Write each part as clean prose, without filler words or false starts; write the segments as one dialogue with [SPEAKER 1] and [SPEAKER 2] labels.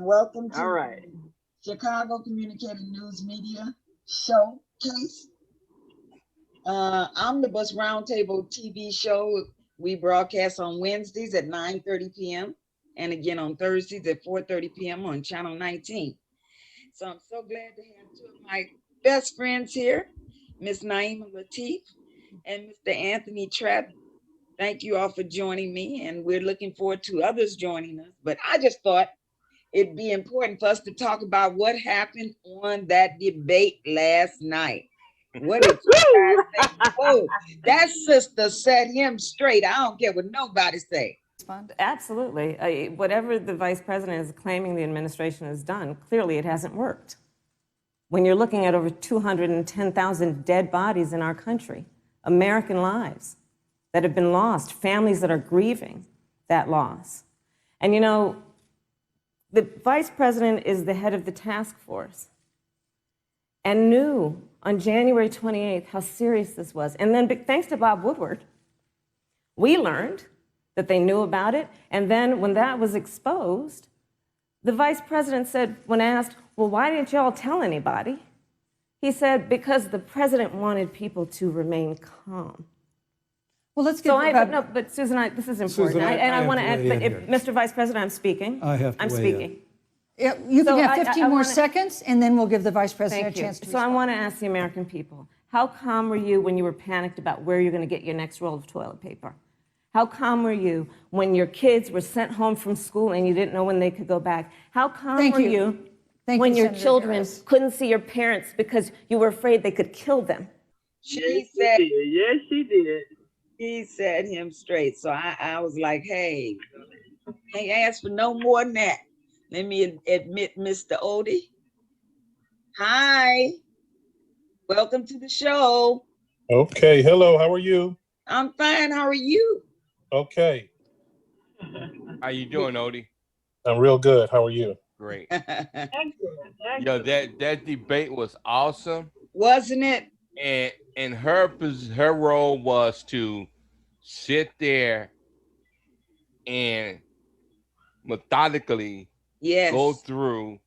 [SPEAKER 1] welcome to
[SPEAKER 2] All right.
[SPEAKER 1] Chicago Communicating News Media Showcase. Omnibus Roundtable TV show. We broadcast on Wednesdays at 9:30 p.m. and again on Thursdays at 4:30 p.m. on Channel 19. So I'm so glad to have two of my best friends here, Miss Naima Latif and Mr. Anthony Trapp. Thank you all for joining me, and we're looking forward to others joining us. But I just thought it'd be important for us to talk about what happened on that debate last night. What did you guys think? Oh, that sister set him straight. I don't care what nobody say.
[SPEAKER 3] Absolutely. Whatever the vice president is claiming the administration has done, clearly it hasn't worked. When you're looking at over 210,000 dead bodies in our country, American lives that have been lost, families that are grieving that loss. And you know, the vice president is the head of the task force and knew on January 28th how serious this was. And then thanks to Bob Woodward, we learned that they knew about it. And then when that was exposed, the vice president said, when asked, well, why didn't y'all tell anybody? He said, because the president wanted people to remain calm.
[SPEAKER 4] Well, let's get
[SPEAKER 3] but Susan, this is important. I want to add, Mr. Vice President, I'm speaking.
[SPEAKER 4] I'm
[SPEAKER 3] speaking.
[SPEAKER 4] Yeah, you can have 15 more seconds, and then we'll give the vice president a chance to respond.
[SPEAKER 3] So I want to ask the American people, how calm were you when you were panicked about where you're going to get your next roll of toilet paper? How calm were you when your kids were sent home from school and you didn't know when they could go back? How calm were you when your children couldn't see your parents because you were afraid they could kill them?
[SPEAKER 1] She said,
[SPEAKER 2] yes, she did.
[SPEAKER 1] He set him straight. So I was like, hey, can't ask for no more than that. Let me admit, Mr. Odie. Hi. Welcome to the show.
[SPEAKER 5] Okay. Hello. How are you?
[SPEAKER 1] I'm fine. How are you?
[SPEAKER 5] Okay.
[SPEAKER 6] How you doing, Odie?
[SPEAKER 5] I'm real good. How are you?
[SPEAKER 6] Great.
[SPEAKER 2] Excellent.
[SPEAKER 6] Yo, that debate was awesome.
[SPEAKER 1] Wasn't it?
[SPEAKER 6] And her role was to sit there and methodically go through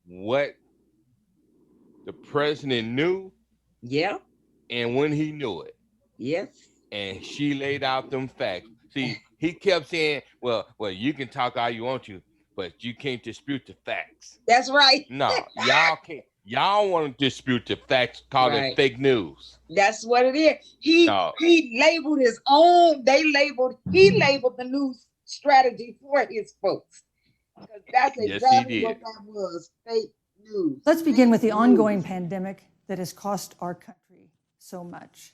[SPEAKER 6] what the president knew.
[SPEAKER 1] Yeah.
[SPEAKER 6] And when he knew it.
[SPEAKER 1] Yes.
[SPEAKER 6] And she laid out them facts. See, he kept saying, well, you can talk all you want to, but you can't dispute the facts.
[SPEAKER 1] That's right.
[SPEAKER 6] No, y'all can't. Y'all want to dispute the facts, call it fake news.
[SPEAKER 1] That's what it is. He labeled his own, he labeled the news strategy for his folks. Because that's exactly what that was, fake news.
[SPEAKER 4] Let's begin with the ongoing pandemic that has cost our country so much.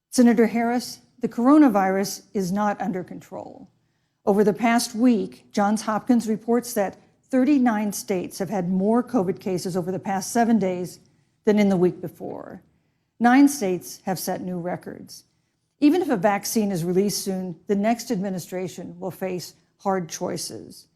[SPEAKER 4] Senator Harris, the coronavirus is not under control. Over the past week, Johns Hopkins reports that 39 states have had more COVID cases over the past 7 days than in the week before. 9 states have set new records. Even if a vaccine is released soon, the next administration will face hard choices.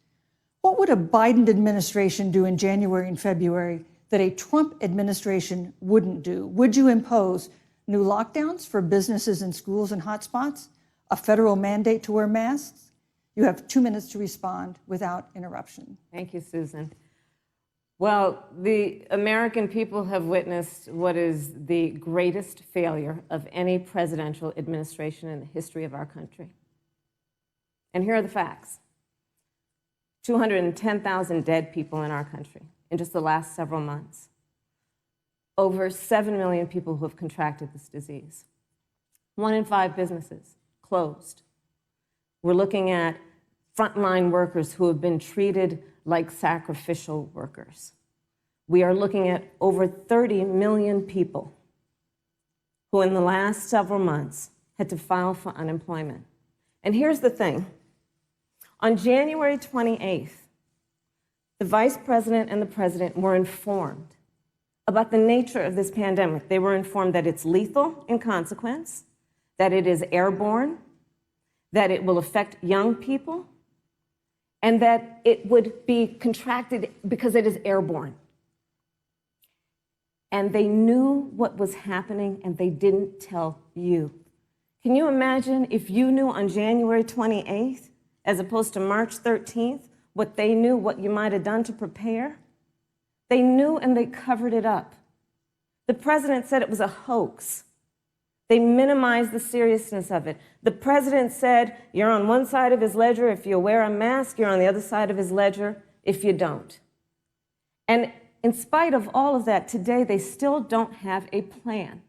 [SPEAKER 4] What would a Biden administration do in January and February that a Trump administration wouldn't do? Would you impose new lockdowns for businesses and schools and hotspots? A federal mandate to wear masks? You have 2 minutes to respond without interruption.
[SPEAKER 3] Thank you, Susan. Well, the American people have witnessed what is the greatest failure of any presidential administration in the history of our country. And here are the facts. 210,000 dead people in our country in just the last several months. Over 7 million people who have contracted this disease. 1 in 5 businesses closed. We're looking at frontline workers who have been treated like sacrificial workers. We are looking at over 30 million people who in the last several months had to file for unemployment. And here's the thing. On January 28th, the vice president and the president were informed about the nature of this pandemic. They were informed that it's lethal in consequence, that it is airborne, that it will affect young people, and that it would be contracted because it is airborne. And they knew what was happening and they didn't tell you. Can you imagine if you knew on January 28th, as opposed to March 13th, what they knew, what you might have done to prepare, they knew and they covered it up. The president said it was a hoax. They minimized the seriousness of it. The president said, you're on one side of his ledger if you wear a mask, you're on the other side of his ledger if you don't. And in spite of all of that, today they still don't have a plan.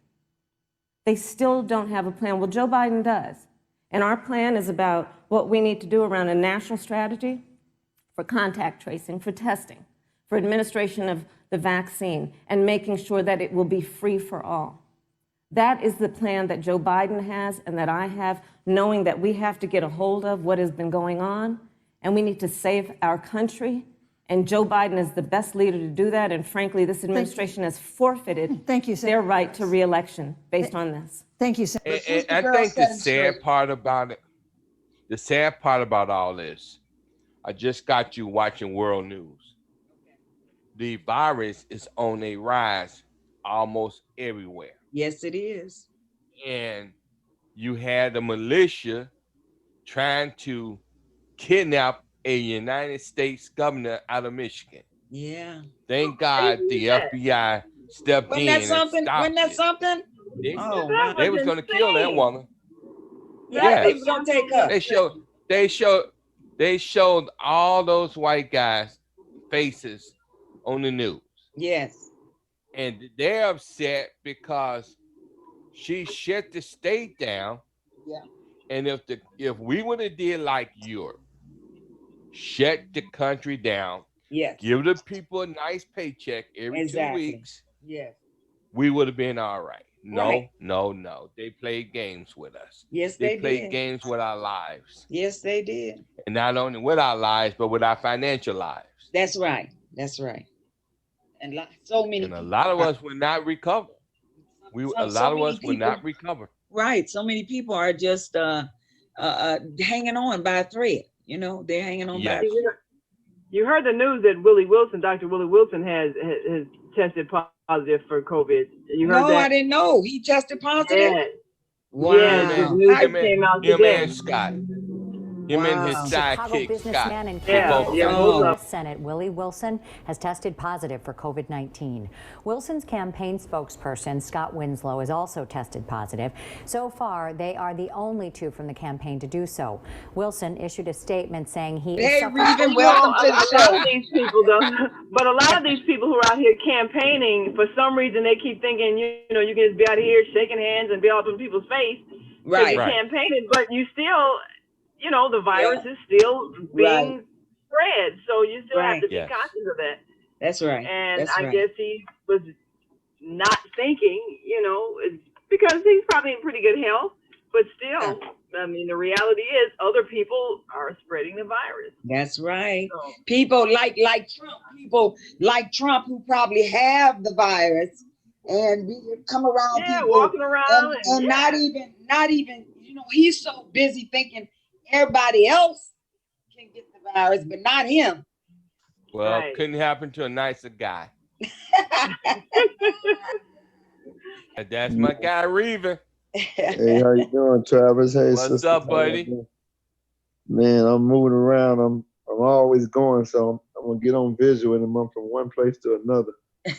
[SPEAKER 3] They still don't have a plan. Well, Joe Biden does. And our plan is about what we need to do around a national strategy for contact tracing, for testing, for administration of the vaccine, and making sure that it will be free for all. That is the plan that Joe Biden has and that I have, knowing that we have to get a hold of what has been going on, and we need to save our country. And Joe Biden is the best leader to do that. And frankly, this administration has forfeited their right to re-election based on this.
[SPEAKER 4] Thank you, Senator.
[SPEAKER 6] And I think the sad part about it, the sad part about all this, I just got you watching world news. The virus is on a rise almost everywhere.
[SPEAKER 1] Yes, it is.
[SPEAKER 6] And you had the militia trying to kidnap a United States governor out of Michigan.
[SPEAKER 1] Yeah.
[SPEAKER 6] Thank God the FBI stepped
[SPEAKER 1] Wasn't
[SPEAKER 6] in
[SPEAKER 1] that something?
[SPEAKER 6] and stopped
[SPEAKER 1] Wasn't that
[SPEAKER 6] it.
[SPEAKER 1] something?
[SPEAKER 6] They,
[SPEAKER 1] Oh,
[SPEAKER 2] That
[SPEAKER 6] they
[SPEAKER 2] was
[SPEAKER 6] was going to kill that
[SPEAKER 2] insane.
[SPEAKER 6] woman.
[SPEAKER 1] yeah, they
[SPEAKER 6] Yes.
[SPEAKER 1] was gonna take her.
[SPEAKER 6] They showed all those white guys' faces on the news.
[SPEAKER 1] Yes.
[SPEAKER 6] And they're upset because she shut the state down.
[SPEAKER 1] Yeah.
[SPEAKER 6] And if we would have did like Europe, shut the country down,
[SPEAKER 1] Yes.
[SPEAKER 6] give the people a nice paycheck every
[SPEAKER 1] Exactly.
[SPEAKER 6] 2 weeks,
[SPEAKER 1] Yes.
[SPEAKER 6] we would have been all right. No,
[SPEAKER 1] Right.
[SPEAKER 6] no. They played games with us.
[SPEAKER 1] Yes,
[SPEAKER 6] They
[SPEAKER 1] they
[SPEAKER 6] played
[SPEAKER 1] did.
[SPEAKER 6] games with our lives.
[SPEAKER 1] Yes, they did.
[SPEAKER 6] And not only with our lives, but with our financial lives.
[SPEAKER 1] That's right. That's right. And so many.
[SPEAKER 6] And a lot of us will not recover. A lot of us will not recover.
[SPEAKER 1] Right. So many people are just hanging on by a thread. You know, they're hanging on by a
[SPEAKER 6] Yes.
[SPEAKER 1] thread.
[SPEAKER 2] You heard the news that Willie Wilson, Dr. Willie Wilson, has tested positive for COVID. You heard
[SPEAKER 1] No,
[SPEAKER 2] that?
[SPEAKER 1] I didn't know. He tested positive.
[SPEAKER 2] Yeah.
[SPEAKER 1] Wow.
[SPEAKER 2] Yeah, this news came out
[SPEAKER 6] Him
[SPEAKER 2] today.
[SPEAKER 6] and Scott. Him and his
[SPEAKER 1] Wow.
[SPEAKER 7] Chicago
[SPEAKER 6] sidekick,
[SPEAKER 7] businessman
[SPEAKER 6] Scott.
[SPEAKER 7] and
[SPEAKER 6] They both-
[SPEAKER 2] Yeah,
[SPEAKER 1] Oh.
[SPEAKER 2] both of
[SPEAKER 7] U.S. Senate Willie Wilson has tested positive for COVID-19. Wilson's campaign spokesperson, Scott Winslow, is also tested positive. So far, they are the only two from the campaign to do so. Wilson issued a statement saying he is
[SPEAKER 1] Hey,
[SPEAKER 7] suffering.
[SPEAKER 1] Regan, welcome to
[SPEAKER 2] a
[SPEAKER 1] the
[SPEAKER 2] lot
[SPEAKER 1] show.
[SPEAKER 2] of these people, though, but a lot of these people who are out here campaigning, for some reason, they keep thinking, you know, you can just be out here shaking hands and be all up in people's face because
[SPEAKER 1] Right.
[SPEAKER 2] you're
[SPEAKER 6] Right.
[SPEAKER 2] campaigning, but you still, you know, the virus is still being spread, so you still have to be
[SPEAKER 6] Yes.
[SPEAKER 2] conscious of that.
[SPEAKER 1] That's right.
[SPEAKER 2] And
[SPEAKER 1] That's
[SPEAKER 2] I
[SPEAKER 1] right.
[SPEAKER 2] guess he was not thinking, you know, because he's probably in pretty good health, but still, I mean, the reality is other people are spreading the virus.
[SPEAKER 1] That's right.
[SPEAKER 2] So,
[SPEAKER 1] People like Trump, people like Trump who probably have the virus and we come around
[SPEAKER 2] yeah,
[SPEAKER 1] people
[SPEAKER 2] walking around
[SPEAKER 1] and not even, you know, he's so busy thinking everybody else can get the virus, but not him.
[SPEAKER 6] Well,
[SPEAKER 2] Right.
[SPEAKER 6] couldn't happen to a nicer guy. And that's my guy, Reven.
[SPEAKER 8] Hey, how you doing, Travis? Hey,
[SPEAKER 6] What's
[SPEAKER 8] sister,
[SPEAKER 6] up,
[SPEAKER 8] how
[SPEAKER 6] buddy?
[SPEAKER 8] you doing? Man, I'm moving around. I'm always going, so I'm gonna get on visual and I'm from one place to another.
[SPEAKER 6] I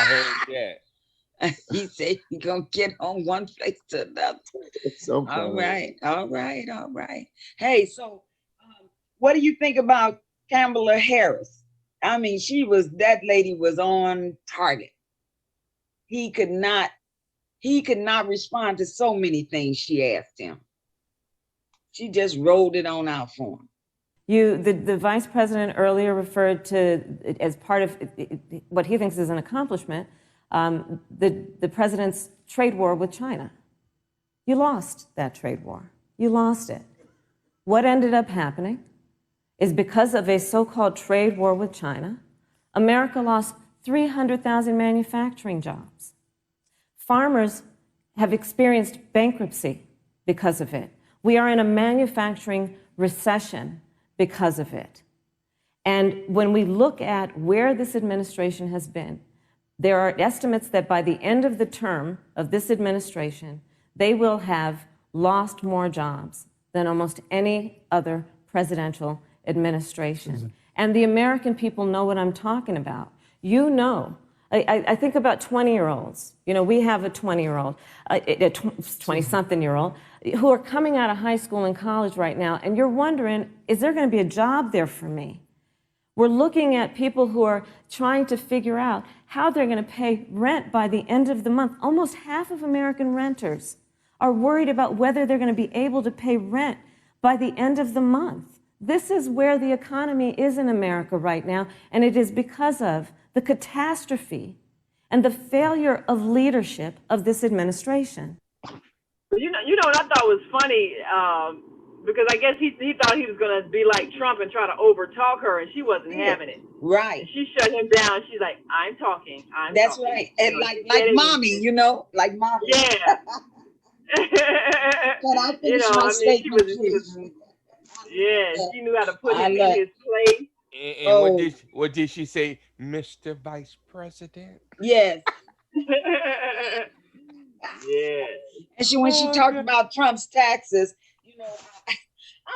[SPEAKER 6] heard that.
[SPEAKER 1] He said he gonna get on one place to another. All right. Hey, so what do you think about Kamala Harris? I mean, that lady was on target. He could not respond to so many things she asked him. She just rolled it on out for him.
[SPEAKER 3] The vice president earlier referred to, as part of what he thinks is an accomplishment, the president's trade war with China. You lost that trade war. You lost it. What ended up happening is because of a so-called trade war with China, America lost 300,000 manufacturing jobs. Farmers have experienced bankruptcy because of it. We are in a manufacturing recession because of it. And when we look at where this administration has been, there are estimates that by the end of the term of this administration, they will have lost more jobs than almost any other presidential administration. And the American people know what I'm talking about. You know, I think about 20-year-olds. You know, we have a 20-year-old, a 20-something-year-old who are coming out of high school and college right now, and you're wondering, is there going to be a job there for me? We're looking at people who are trying to figure out how they're going to pay rent by the end of the month. Almost half of American renters are worried about whether they're going to be able to pay rent by the end of the month. This is where the economy is in America right now, and it is because of the catastrophe and the failure of leadership of this administration.
[SPEAKER 2] You know what I thought was funny, because I guess he thought he was going to be like Trump and try to overtalk her, and she wasn't having it.
[SPEAKER 1] Right.
[SPEAKER 2] And she shut him down. She's like, I'm talking.
[SPEAKER 1] That's
[SPEAKER 2] talking.
[SPEAKER 1] right. And like mommy, you know, like mommy.
[SPEAKER 2] Yeah.
[SPEAKER 1] Can I finish
[SPEAKER 2] You know,
[SPEAKER 1] my
[SPEAKER 2] I mean,
[SPEAKER 1] statement,
[SPEAKER 2] she
[SPEAKER 1] please?
[SPEAKER 2] was, yeah, she knew how to put
[SPEAKER 1] I
[SPEAKER 2] him
[SPEAKER 1] love
[SPEAKER 2] in his place.
[SPEAKER 6] And
[SPEAKER 1] Oh,
[SPEAKER 6] what did she say, Mr. Vice President?
[SPEAKER 1] yes.
[SPEAKER 2] Yeah.
[SPEAKER 1] And when she talked about Trump's taxes, you know, I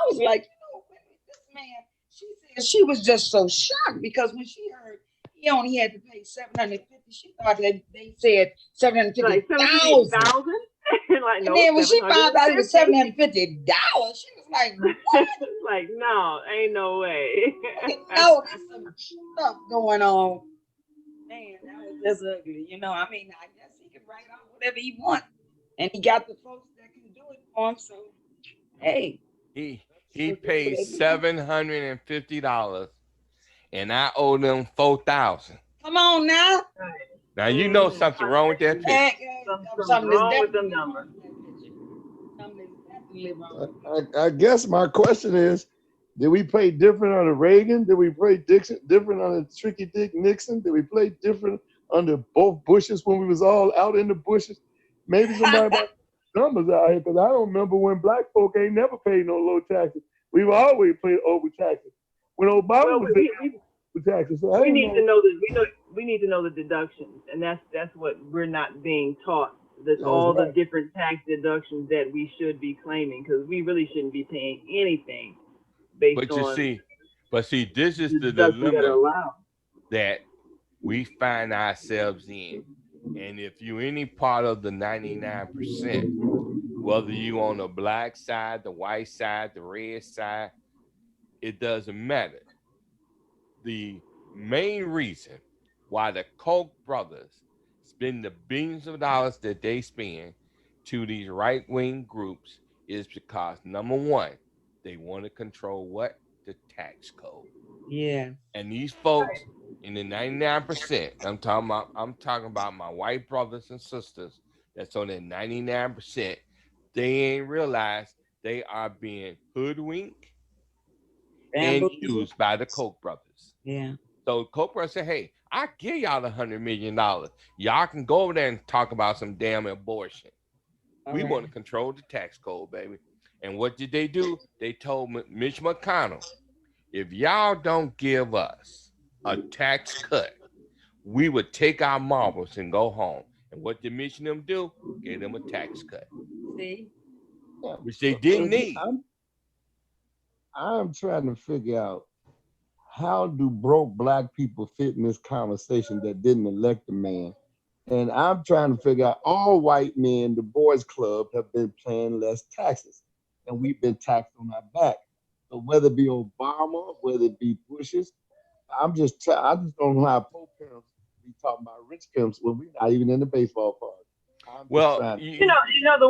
[SPEAKER 1] was like, you know, this man, she said she was just so shocked because when she heard he only had to pay $750, she thought that they said
[SPEAKER 2] Like
[SPEAKER 1] 750,000.
[SPEAKER 2] 750,000? Like,
[SPEAKER 1] And
[SPEAKER 2] no,
[SPEAKER 1] then when she found out it was $750,
[SPEAKER 2] 750.
[SPEAKER 1] she was like, what?
[SPEAKER 2] Like, no, ain't no way.
[SPEAKER 1] No, there's some stuff going on. Man, that was just ugly. You know, I mean, I guess he can write out whatever he wants. And he got the folks that can do it for him. So, hey.
[SPEAKER 6] He paid $750, and I owe them $4,000.
[SPEAKER 1] Come on now.
[SPEAKER 6] Now you know something wrong with that picture.
[SPEAKER 2] Something wrong with the number.
[SPEAKER 8] I guess my question is, did we play different under Reagan? Did we play different under Tricky Dick Nixon? Did we play different under both Bushes when we was all out in the bushes? Maybe somebody about numbers out here, because I don't remember when black folk ain't never paid no low taxes. We've always paid over taxes. When Obama was with taxes, so
[SPEAKER 2] we need to know that we need to know the deductions, and that's what we're not being taught. That's all the different tax deductions that we should be claiming, because we really shouldn't be paying anything based on.
[SPEAKER 6] But see, this is the dilemma that we find ourselves in. And if you're any part of the 99%, whether you on the black side, the white side, the red side, it doesn't matter. The main reason why the Koch brothers spend the billions of dollars that they spend to these right-wing groups is because, number one, they want to control what? The tax code.
[SPEAKER 1] Yeah.
[SPEAKER 6] And these folks in the 99%, I'm talking about my white brothers and sisters that's on that 99%, they ain't realized they are being hoodwinked and used by the Koch brothers.
[SPEAKER 1] Yeah.
[SPEAKER 6] So Koch brothers say, hey, I give y'all $100 million. Y'all can go over there and talk about some damn abortion. We want to control the tax code, baby. And what did they do? They told Mitch McConnell, if y'all don't give us a tax cut, we would take our marbles and go home. And what did Mitch and them do? Gave them a tax cut.
[SPEAKER 1] See?
[SPEAKER 6] Which they didn't need.
[SPEAKER 8] I'm trying to figure out, how do broke black people fit in this conversation that didn't elect a man? And I'm trying to figure out, all white men, the boys club, have been paying less taxes, and we've been taxed on our back. So whether it be Obama, whether it be Bush's, I just don't know how poor parents be talking about rich parents when we're not even in the baseball park.
[SPEAKER 2] You know the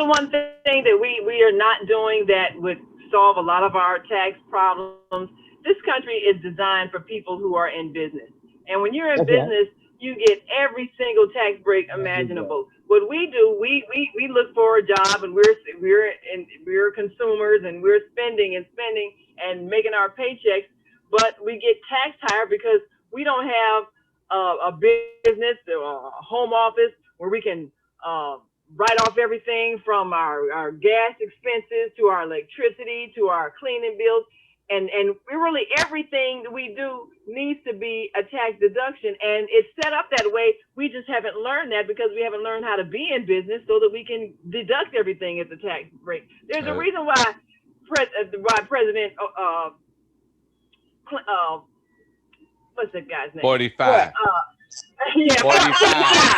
[SPEAKER 2] one thing that we are not doing that would solve a lot of our tax problems. This country is designed for people who are in business, and when you're in business, you get every single tax break imaginable. What we do, we look for a job, and we're consumers, and we're spending and making our paychecks, but we get taxed higher because we don't have a business or a home office where we can write off everything from our gas expenses to our electricity to our cleaning bills. And really everything that we do needs to be a tax deduction, and it's set up that way. We just haven't learned that because we haven't learned how to be in business so that we can deduct everything as a tax break. There's a reason why President what's that guy's name?
[SPEAKER 6] 45.
[SPEAKER 2] Yeah,
[SPEAKER 6] 45.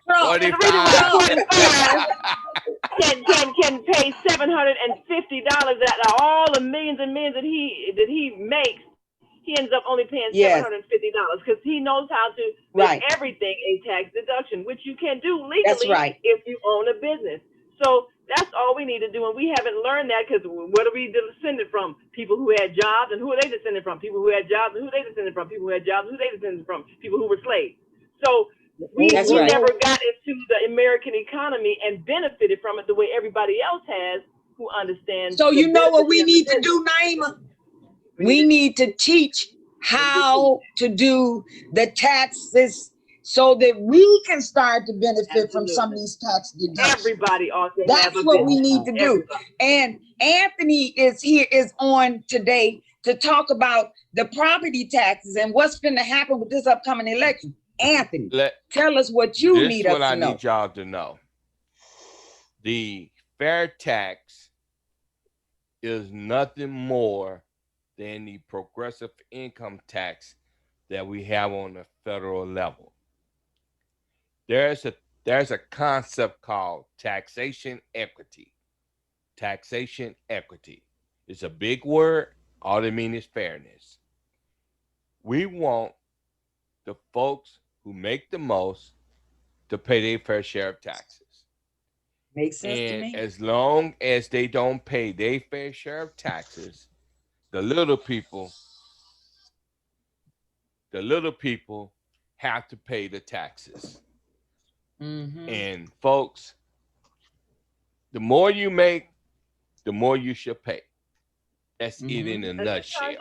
[SPEAKER 2] And the reason why 45 can pay $750 out of all the millions and millions that he makes. He ends up only paying $750 because he knows how to make everything a tax deduction, which you can do legally if you own a business. So that's all we need to do, and we haven't learned that because what are we descended from? People who had jobs, and who are they descended from? People who had jobs, and who are they descended from? People who had jobs, and who are they descended from? People who were slaves. So we never got into the American economy and benefited from it the way everybody else has who understands.
[SPEAKER 1] So you know what we need to do, Naima? We need to teach how to do the taxes so that we can start to benefit from some of these tax deductions.
[SPEAKER 2] Everybody ought to
[SPEAKER 1] That's
[SPEAKER 2] have
[SPEAKER 1] what we need to do. And Anthony is on today to talk about the property taxes and what's going to happen with this upcoming election. Anthony, tell us what you need us to know. This is what I
[SPEAKER 6] need y'all to know. The fair tax is nothing more than the progressive income tax that we have on the federal level. There's a concept called taxation equity. Taxation equity. It's a big word. All it means is fairness. We want the folks who make the most to pay their fair share of taxes.
[SPEAKER 1] Makes sense to me.
[SPEAKER 6] And as long as they don't pay their fair share of taxes, the little people have to pay the taxes.
[SPEAKER 1] Mm-hmm.
[SPEAKER 6] And folks, the more you make, the more you should pay. That's it in a nutshell.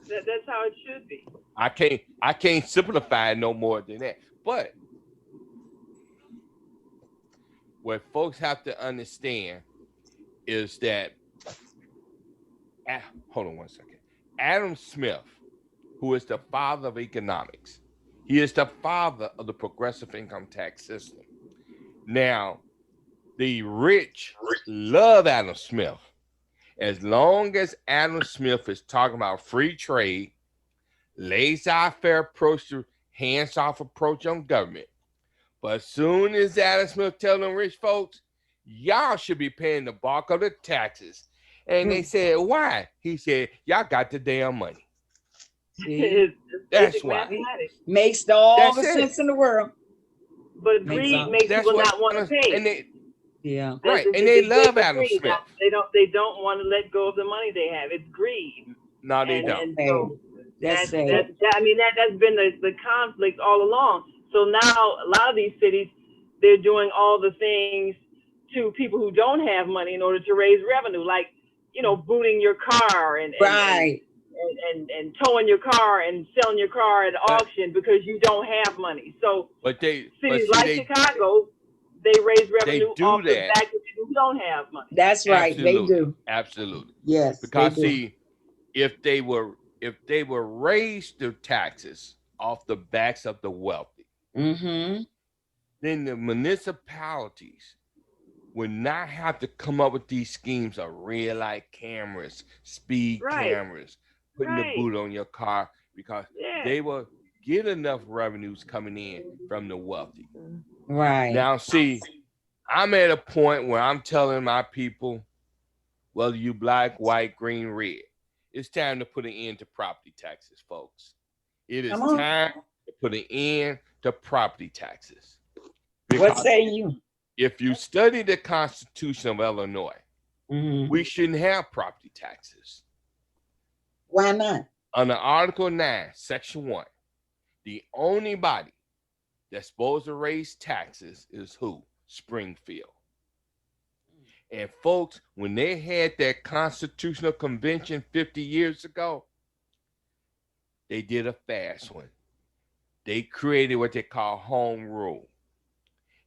[SPEAKER 2] That's how it should be.
[SPEAKER 6] I can't simplify it no more than that. But what folks have to understand is that, hold on one second. Adam Smith, who is the father of economics, he is the father of the progressive income tax system. Now, the rich love Adam Smith. As long as Adam Smith is talking about free trade, laissez-faire approach to hands-off approach on government. But as soon as Adam Smith tells them rich folks, y'all should be paying the bulk of the taxes. And they said, why? He said, y'all got the damn money. That's why.
[SPEAKER 1] Makes all the sense in the world.
[SPEAKER 2] But greed makes people not want to pay.
[SPEAKER 6] And they,
[SPEAKER 1] yeah,
[SPEAKER 6] right. And they love Adam Smith.
[SPEAKER 2] They don't want to let go of the money they have. It's greed.
[SPEAKER 6] No, they don't.
[SPEAKER 2] And so that's been the conflict all along. So now a lot of these cities, they're doing all the things to people who don't have money in order to raise revenue, like, booting your car and towing your car and selling your car at auction because you don't have money. So cities like Chicago, they raise revenue off the back of people who don't have money.
[SPEAKER 1] That's right.
[SPEAKER 6] Absolutely.
[SPEAKER 1] They do.
[SPEAKER 6] Absolutely.
[SPEAKER 1] Yes.
[SPEAKER 6] Because if they were raised the taxes off the backs of the wealthy, then the municipalities would not have to come up with these schemes of red light cameras, speed cameras, putting the boot on your car, because they will get enough revenues coming in from the wealthy.
[SPEAKER 1] Right.
[SPEAKER 6] Now, see, I'm at a point where I'm telling my people, whether you black, white, green, red, it's time to put an end to property taxes, folks. It is time to put an end to property taxes.
[SPEAKER 1] What say you?
[SPEAKER 6] If you study the Constitution of Illinois, we shouldn't have property taxes.
[SPEAKER 1] Why not?
[SPEAKER 6] Under Article 9, Section 1, the only body that's supposed to raise taxes is who? Springfield. And folks, when they had that constitutional convention 50 years ago, they did a fast one. They created what they call home rule.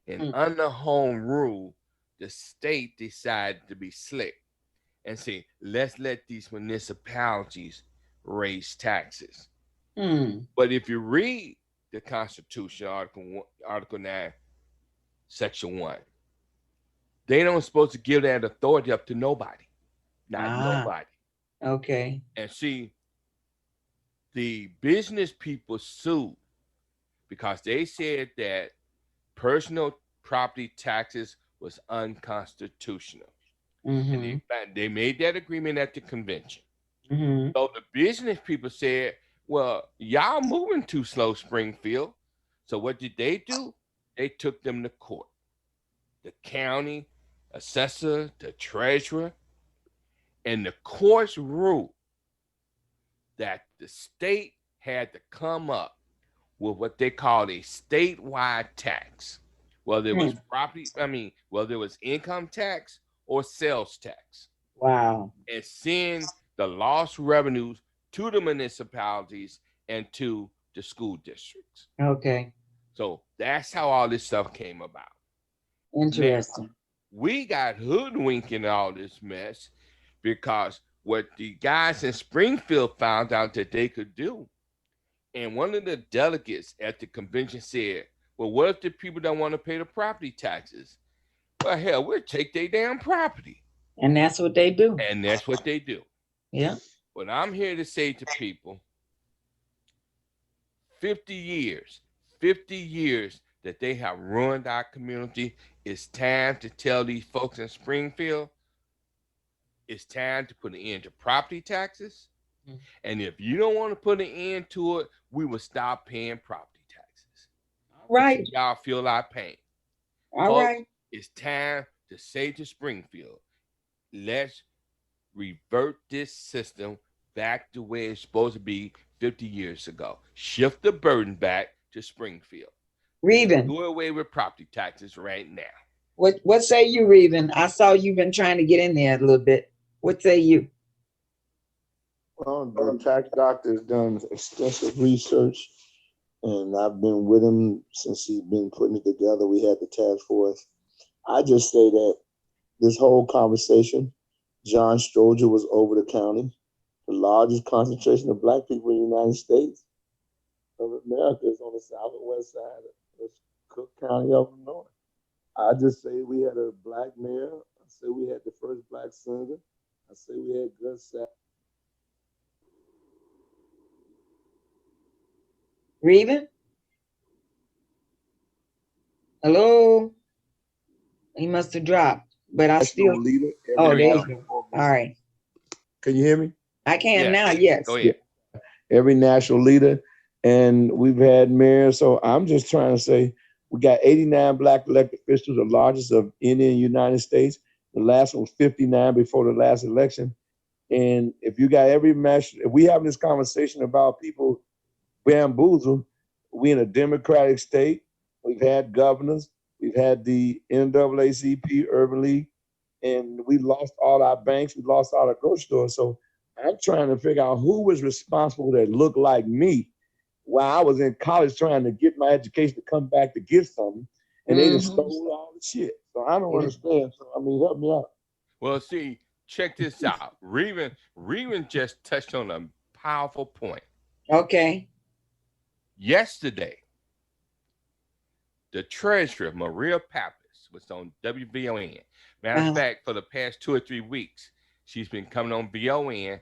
[SPEAKER 6] And under home rule, the state decided to be slick and say, let's let these municipalities raise taxes. But if you read the Constitution, Article 9, Section 1, they don't supposed to give that authority up to nobody. Not nobody.
[SPEAKER 1] Okay.
[SPEAKER 6] And see, the business people sued because they said that personal property taxes was unconstitutional. And
[SPEAKER 1] Mm-hmm.
[SPEAKER 6] they made that agreement at the convention.
[SPEAKER 1] Mm-hmm.
[SPEAKER 6] So the business people said, well, y'all moving too slow, Springfield. So what did they do? They took them to court. The county assessor, the treasurer, and the courts ruled that the state had to come up with what they called a statewide tax, whether it was whether it was income tax or sales tax,
[SPEAKER 1] Wow.
[SPEAKER 6] and send the lost revenues to the municipalities and to the school districts.
[SPEAKER 1] Okay.
[SPEAKER 6] So that's how all this stuff came about. Now,
[SPEAKER 1] Interesting.
[SPEAKER 6] we got hoodwinked in all this mess because what the guys in Springfield found out that they could do. And one of the delegates at the convention said, well, what if the people don't want to pay the property taxes? Well, hell, we'll take their damn property.
[SPEAKER 1] And that's what they do.
[SPEAKER 6] And that's what they do.
[SPEAKER 1] Yeah.
[SPEAKER 6] But I'm here to say to people, 50 years, 50 years that they have ruined our community. It's time to tell these folks in Springfield, it's time to put an end to property taxes. And if you don't want to put an end to it, we will stop paying property taxes.
[SPEAKER 1] Right.
[SPEAKER 6] Y'all feel our pain.
[SPEAKER 1] All
[SPEAKER 6] Folks,
[SPEAKER 1] right.
[SPEAKER 6] it's time to say to Springfield, let's revert this system back to where it's supposed to be 50 years ago. Shift the burden back to Springfield.
[SPEAKER 1] Reven,
[SPEAKER 6] Do away with property taxes right now.
[SPEAKER 1] what say you, Reven? I saw you've been trying to get in there a little bit. What say you?
[SPEAKER 8] Well, the tax doctor has done extensive research, and I've been with him since he's been putting it together. We had the task force. I just say that this whole conversation, John Stroger was over the county. The largest concentration of Black people in the United States of America is on the south and west side of Cook County up north. I just say we had a Black mayor. I say we had the first Black senator. I say we had good
[SPEAKER 1] Reven? Hello? He must have dropped, but I still.
[SPEAKER 8] leader.
[SPEAKER 1] Oh,
[SPEAKER 6] There
[SPEAKER 1] there
[SPEAKER 6] we
[SPEAKER 1] you go. All right.
[SPEAKER 8] Can you hear me?
[SPEAKER 1] I can
[SPEAKER 6] Yeah,
[SPEAKER 1] now, yes.
[SPEAKER 6] Go ahead.
[SPEAKER 8] Every national leader, and we've had mayors. So I'm just trying to say we got 89 Black elected officials, the largest of any in the United States. The last one was 59 before the last election. And if you got every match, if we having this conversation about people bamboozled, we in a democratic state. We've had governors, we've had the NAACP, Urban League, and we lost all our banks, we lost all our grocery stores. So I'm trying to figure out who was responsible that looked like me while I was in college trying to get my education to come back to get something, and they just stole all the shit. So I don't understand. So I mean, help me out.
[SPEAKER 6] Well, see, check this out. Reven just touched on a powerful point.
[SPEAKER 1] Okay.
[SPEAKER 6] Yesterday, the treasurer, Maria Pappas, was on WVON. Matter of fact, for the past 2 or 3 weeks, she's been coming on VON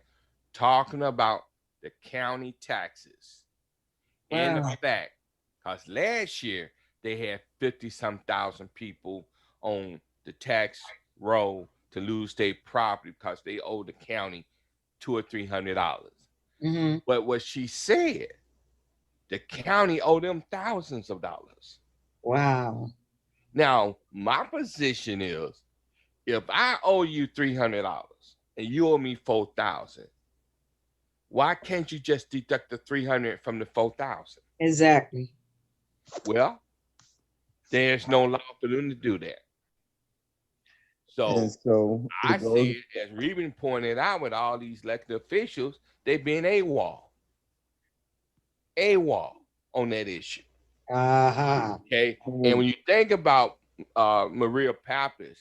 [SPEAKER 6] talking about the county taxes. And the fact, because last year they had 50-some thousand people on the tax roll to lose their property because they owe the county $200 or $300. But what she said, the county owed them thousands of dollars.
[SPEAKER 1] Wow.
[SPEAKER 6] Now, my position is, if I owe you $300 and you owe me $4,000, why can't you just deduct the $300 from the $4,000?
[SPEAKER 1] Exactly.
[SPEAKER 6] Well, there's no law for them to do that. So I see it, as Reuben pointed out, with all these elected officials, they've been AWOL on that issue. Okay. And when you think about Maria Pappas,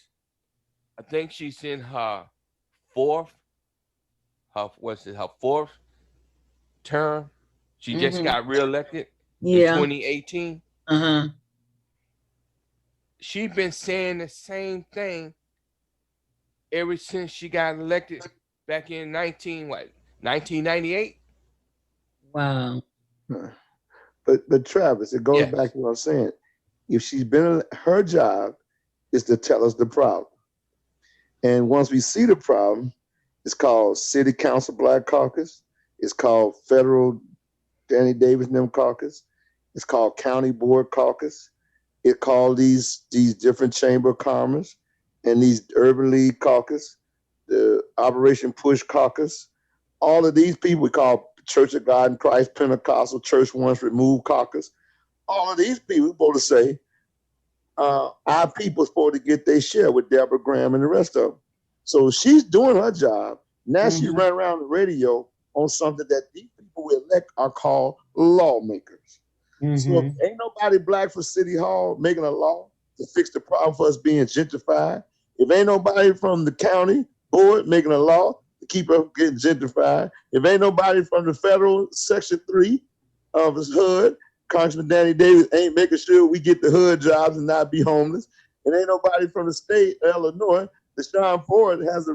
[SPEAKER 6] I think she's in her fourth term. She just got reelected in 2018. She's been saying the same thing ever since she got elected back in 1998.
[SPEAKER 1] Wow.
[SPEAKER 8] But Travis, it goes
[SPEAKER 6] Yes.
[SPEAKER 8] back to what I'm saying. If she's been, her job is to tell us the problem. And once we see the problem, it's called City Council Black Caucus. It's called Federal Danny Davis and them caucus. It's called County Board Caucus. It called these different Chamber of Commerce and these Urban League Caucus, the Operation Push Caucus. All of these people we call Church of God in Christ, Pentecostal, Church Once Removed Caucus. All of these people, we're supposed to say, our people are supposed to get their share with Deborah Graham and the rest of them. So she's doing her job. Now she ran around the radio on something that these people we elect are called lawmakers. So if ain't nobody black for City Hall making a law to fix the problem for us being gentrified, if ain't nobody from the county board making a law to keep us getting gentrified, if ain't nobody from the federal Section 3 of his HUD, Congressman Danny Davis ain't making sure we get the HUD jobs and not be homeless, and ain't nobody from the state of Illinois, Deshaun Ford has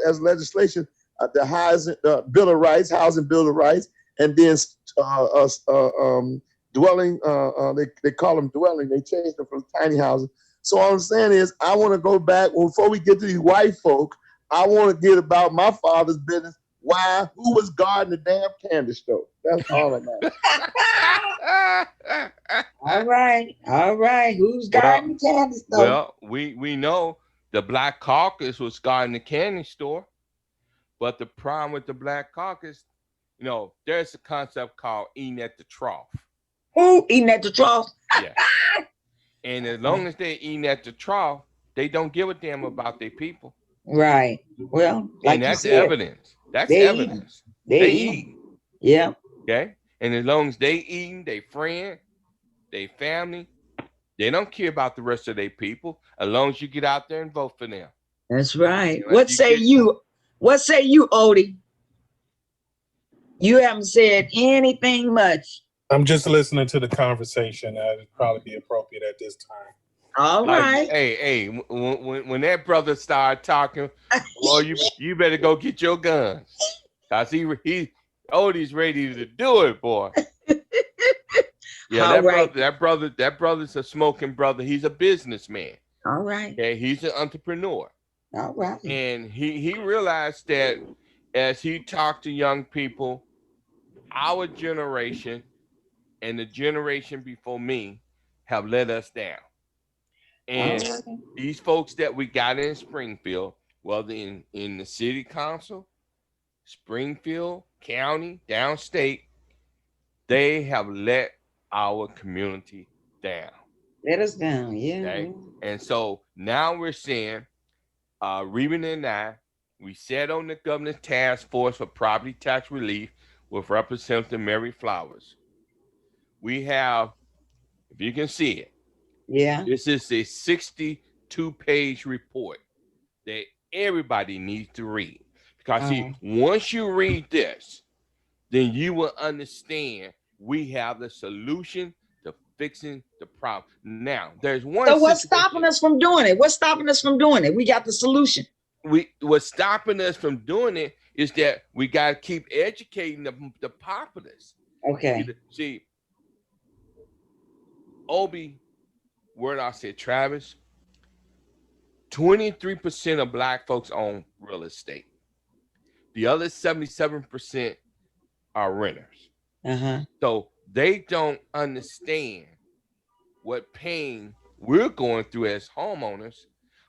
[SPEAKER 8] has legislation, the housing Bill of Rights, housing Bill of Rights, and then dwelling. They call them dwelling. They changed them from tiny houses. So all I'm saying is, I want to go back before we get to these white folk. I want to get about my father's business. Why? Who was guarding the damn candy store? That's all I'm asking.
[SPEAKER 1] All right. Who's guarding the candy store?
[SPEAKER 6] Well, we know the Black Caucus was guarding the candy store, but the problem with the Black Caucus, you know, there's a concept called eating at the trough.
[SPEAKER 1] Who eating at the trough?
[SPEAKER 6] Yeah. And as long as they're eating at the trough, they don't give a damn about their people.
[SPEAKER 1] Right. Well, like
[SPEAKER 6] and that's
[SPEAKER 1] you said,
[SPEAKER 6] evidence. That's
[SPEAKER 1] they
[SPEAKER 6] evidence.
[SPEAKER 1] They
[SPEAKER 6] eat.
[SPEAKER 1] eat. Yeah.
[SPEAKER 6] Okay. And as long as they eating, they friend, they family, they don't care about the rest of their people. As long as you get out there and vote for them.
[SPEAKER 1] That's right.
[SPEAKER 6] Unless
[SPEAKER 1] What
[SPEAKER 6] you
[SPEAKER 1] say
[SPEAKER 6] get-
[SPEAKER 1] you? What say you, Odie? You haven't said anything much.
[SPEAKER 5] I'm just listening to the conversation. That would probably be appropriate at this time.
[SPEAKER 1] All right.
[SPEAKER 6] Hey, when that brother started talking, well, you better go get your guns. Cause he Odie's ready to do it, boy. Yeah,
[SPEAKER 1] All right.
[SPEAKER 6] that brother's a smoking brother. He's a businessman.
[SPEAKER 1] All right.
[SPEAKER 6] Okay, he's an entrepreneur.
[SPEAKER 1] All right.
[SPEAKER 6] And he realized that as he talked to young people, our generation and the generation before me have let us down. And these folks that we got in Springfield, whether in the city council, Springfield County, downstate, they have let our community down.
[SPEAKER 1] Let us down, yeah.
[SPEAKER 6] Okay? And so now we're saying, Reuben and I, we sat on the governor's task force for property tax relief with Representative Mary Flowers. We have, if you can see it,
[SPEAKER 1] yeah,
[SPEAKER 6] this is a 62-page report that everybody needs to read. Because see, once you read this, then you will understand we have the solution to fixing the problem. Now, there's one.
[SPEAKER 1] So what's stopping us from doing it? What's stopping us from doing it? We got the solution.
[SPEAKER 6] What's stopping us from doing it is that we got to keep educating the populace.
[SPEAKER 1] Okay.
[SPEAKER 6] See, Obi, word I said, Travis, 23% of black folks own real estate. The other 77% are renters. So they don't understand what pain we're going through as homeowners.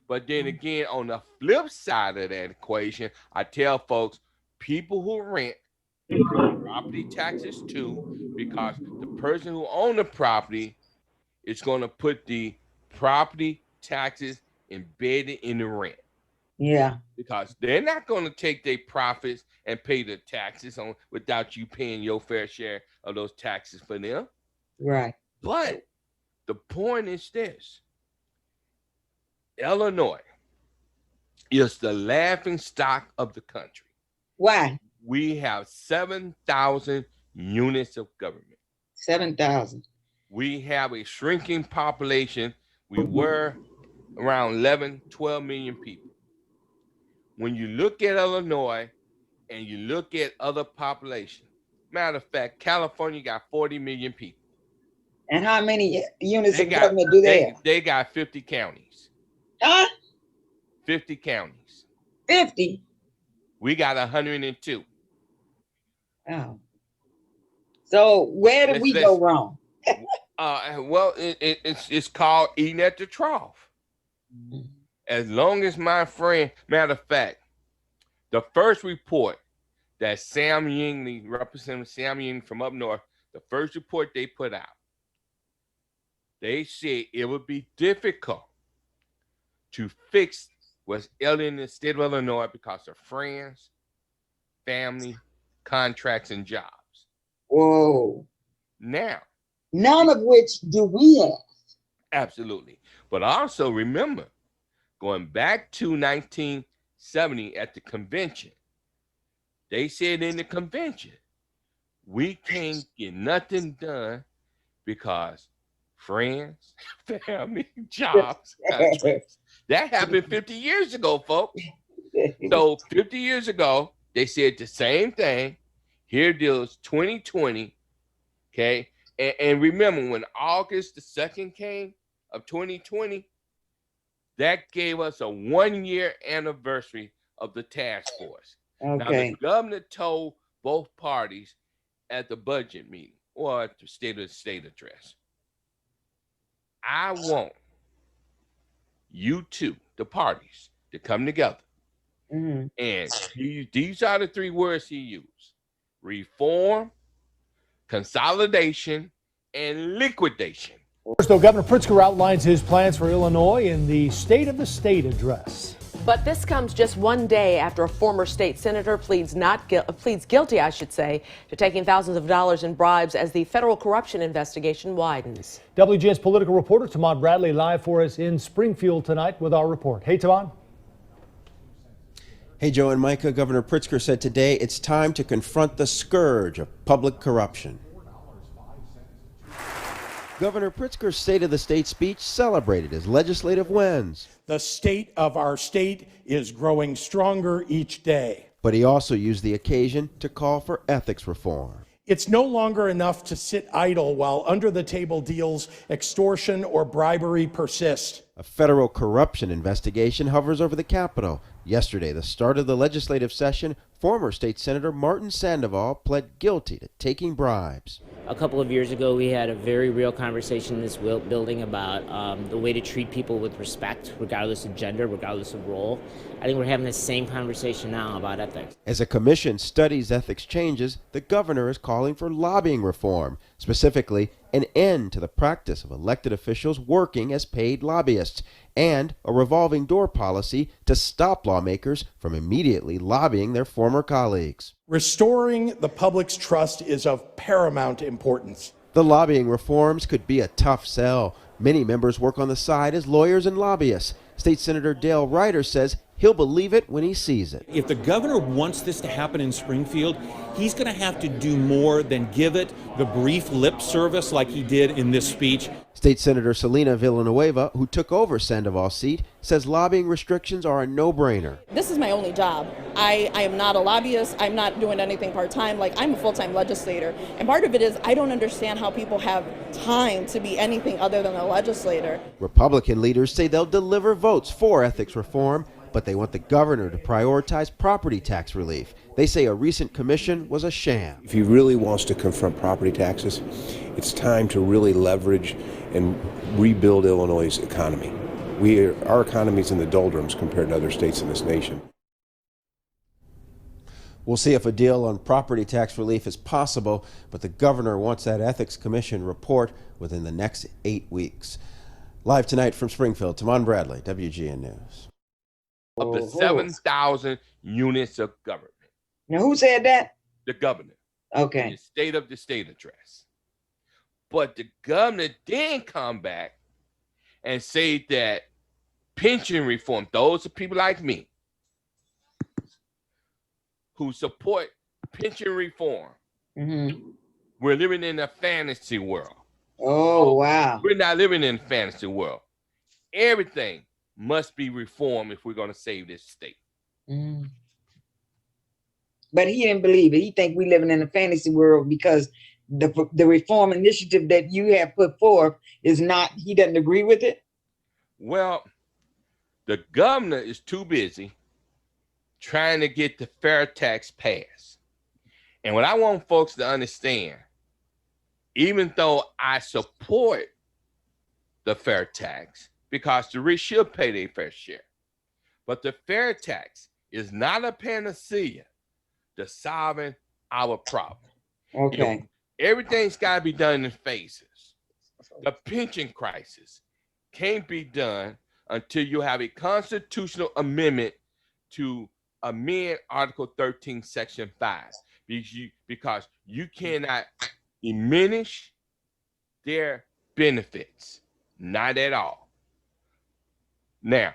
[SPEAKER 6] But then again, on the flip side of that equation, I tell folks, people who rent pay property taxes too, because the person who owns the property is going to put the property taxes embedded in the rent.
[SPEAKER 1] Yeah.
[SPEAKER 6] Because they're not going to take their profits and pay the taxes on without you paying your fair share of those taxes for them.
[SPEAKER 1] Right.
[SPEAKER 6] But the point is this. Illinois is the laughing stock of the country.
[SPEAKER 1] Why?
[SPEAKER 6] We have 7,000 units of government.
[SPEAKER 1] 7,000.
[SPEAKER 6] We have a shrinking population. We were around 11, 12 million people. When you look at Illinois and you look at other populations, Matter of fact, California got 40 million people.
[SPEAKER 1] And how many units
[SPEAKER 6] They
[SPEAKER 1] of
[SPEAKER 6] got
[SPEAKER 1] government do they have?
[SPEAKER 6] they got 50 counties.
[SPEAKER 1] Huh?
[SPEAKER 6] 50 counties.
[SPEAKER 1] 50.
[SPEAKER 6] We got 102.
[SPEAKER 1] Oh. So where did we go
[SPEAKER 6] Let's
[SPEAKER 1] wrong?
[SPEAKER 6] well, it's called eating at the trough. As long as my friend, matter of fact, the first report that Sam Ying, the Representative Sam Ying from up north, the first report they put out, they said it would be difficult to fix what's ill in the state of Illinois because of friends, family, contracts, and jobs.
[SPEAKER 1] Whoa.
[SPEAKER 6] Now,
[SPEAKER 1] None of which do we have.
[SPEAKER 6] absolutely. But also remember, going back to 1970 at the convention, they said in the convention, we can't get nothing done because friends, family, jobs, contracts. That happened 50 years ago, folks. So 50 years ago, they said the same thing. Here it is, 2020. Okay. And remember, when August the 2nd came of 2020, that gave us a 1-year anniversary of the task force. Now, the governor told both parties at the budget meeting or at the state address, I want you two, the parties, to come together. And these are the 3 words he used: reform, consolidation, and liquidation.
[SPEAKER 9] First, though, Governor Pritzker outlines his plans for Illinois in the State of the State address.
[SPEAKER 10] But this comes just one day after a former state senator pleads guilty, to taking thousands of dollars in bribes as the federal corruption investigation widens.
[SPEAKER 9] WGN's political reporter Tamad Bradley live for us in Springfield tonight with our report. Hey, Tamad.
[SPEAKER 11] Hey, Joe and Micah. Governor Pritzker said today it's time to confront the scourge of public corruption. Governor Pritzker's State of the State speech celebrated his legislative wins.
[SPEAKER 12] The state of our state is growing stronger each day.
[SPEAKER 11] But he also used the occasion to call for ethics reform.
[SPEAKER 12] It's no longer enough to sit idle while under-the-table deals, extortion, or bribery persist.
[SPEAKER 11] A federal corruption investigation hovers over the Capitol. Yesterday, the start of the legislative session, former state senator Martin Sandoval pled guilty to taking bribes.
[SPEAKER 13] A couple of years ago, we had a very real conversation in this building about the way to treat people with respect, regardless of gender, regardless of role. I think we're having the same conversation now about ethics.
[SPEAKER 11] As a commission studies ethics changes, the governor is calling for lobbying reform, specifically an end to the practice of elected officials working as paid lobbyists, and a revolving door policy to stop lawmakers from immediately lobbying their former colleagues.
[SPEAKER 12] Restoring the public's trust is of paramount importance.
[SPEAKER 11] The lobbying reforms could be a tough sell. Many members work on the side as lawyers and lobbyists. State Senator Dale Ryder says he'll believe it when he sees it.
[SPEAKER 14] If the governor wants this to happen in Springfield, he's going to have to do more than give it the brief lip service like he did in this speech.
[SPEAKER 11] State Senator Selena Villanueva, who took over Sandoval's seat, says lobbying restrictions are a no-brainer.
[SPEAKER 15] This is my only job. I am not a lobbyist. I'm not doing anything part-time. I'm a full-time legislator. And part of it is I don't understand how people have time to be anything other than a legislator.
[SPEAKER 11] Republican leaders say they'll deliver votes for ethics reform, but they want the governor to prioritize property tax relief. They say a recent commission was a sham.
[SPEAKER 16] If he really wants to confront property taxes, it's time to really leverage and rebuild Illinois' economy. Our economy is in the doldrums compared to other states in this nation.
[SPEAKER 11] We'll see if a deal on property tax relief is possible, but the governor wants that ethics commission report within the next 8 weeks. Live tonight from Springfield, Tamon Bradley, WGN News.
[SPEAKER 6] Of the 7,000 units of government.
[SPEAKER 1] Now, who said that?
[SPEAKER 6] The governor.
[SPEAKER 1] Okay.
[SPEAKER 6] The state of the state address. But the governor then come back and say that pension reform, those are people like me who support pension reform. We're living in a fantasy world.
[SPEAKER 1] Oh, wow.
[SPEAKER 6] We're not living in a fantasy world. Everything must be reformed if we're going to save this state.
[SPEAKER 1] but he didn't believe it. He think we living in a fantasy world because the reform initiative that you have put forth is not, he doesn't agree with it.
[SPEAKER 6] Well, the governor is too busy trying to get the fair tax passed. And what I want folks to understand, even though I support the fair tax, because the rich should pay their fair share, but the fair tax is not a panacea to solving our problem.
[SPEAKER 1] Okay.
[SPEAKER 6] And everything's got to be done in phases. The pension crisis can't be done until you have a constitutional amendment to amend Article 13, Section 5, because you cannot diminish their benefits, not at all. Now,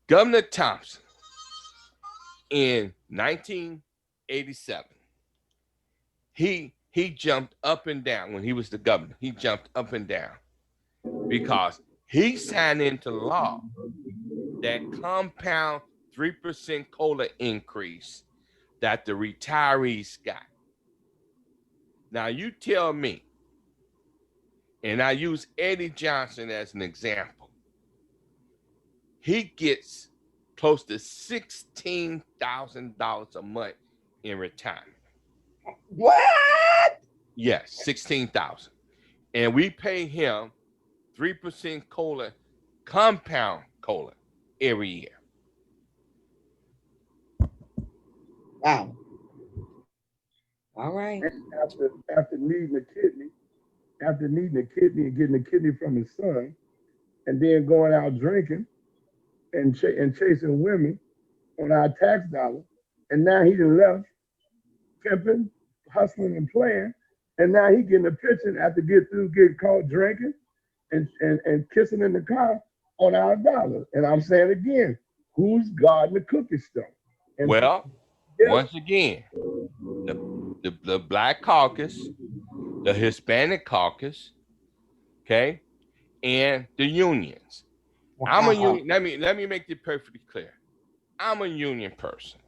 [SPEAKER 6] Governor Thompson in 1987, he jumped up and down when he was the governor. He jumped up and down because he signed into law that compound 3% COLA increase that the retirees got. Now you tell me, and I use Eddie Johnson as an example, he gets close to $16,000 a month in retirement.
[SPEAKER 1] What?
[SPEAKER 6] Yes, $16,000. And we pay him 3% COLA, compound COLA every year.
[SPEAKER 1] Wow. All right.
[SPEAKER 8] After needing a kidney, and getting a kidney from his son, and then going out drinking and chasing women on our tax dollar, and now he done left pimping, hustling, and playing, and now he getting a pension after getting caught drinking and kissing in the car on our dollar. And I'm saying again, who's guarding the cookie store? And
[SPEAKER 6] well, once again, the Black Caucus, the Hispanic Caucus, okay, and the unions. Wow. I'm a union. Let me make it perfectly clear. I'm a union person.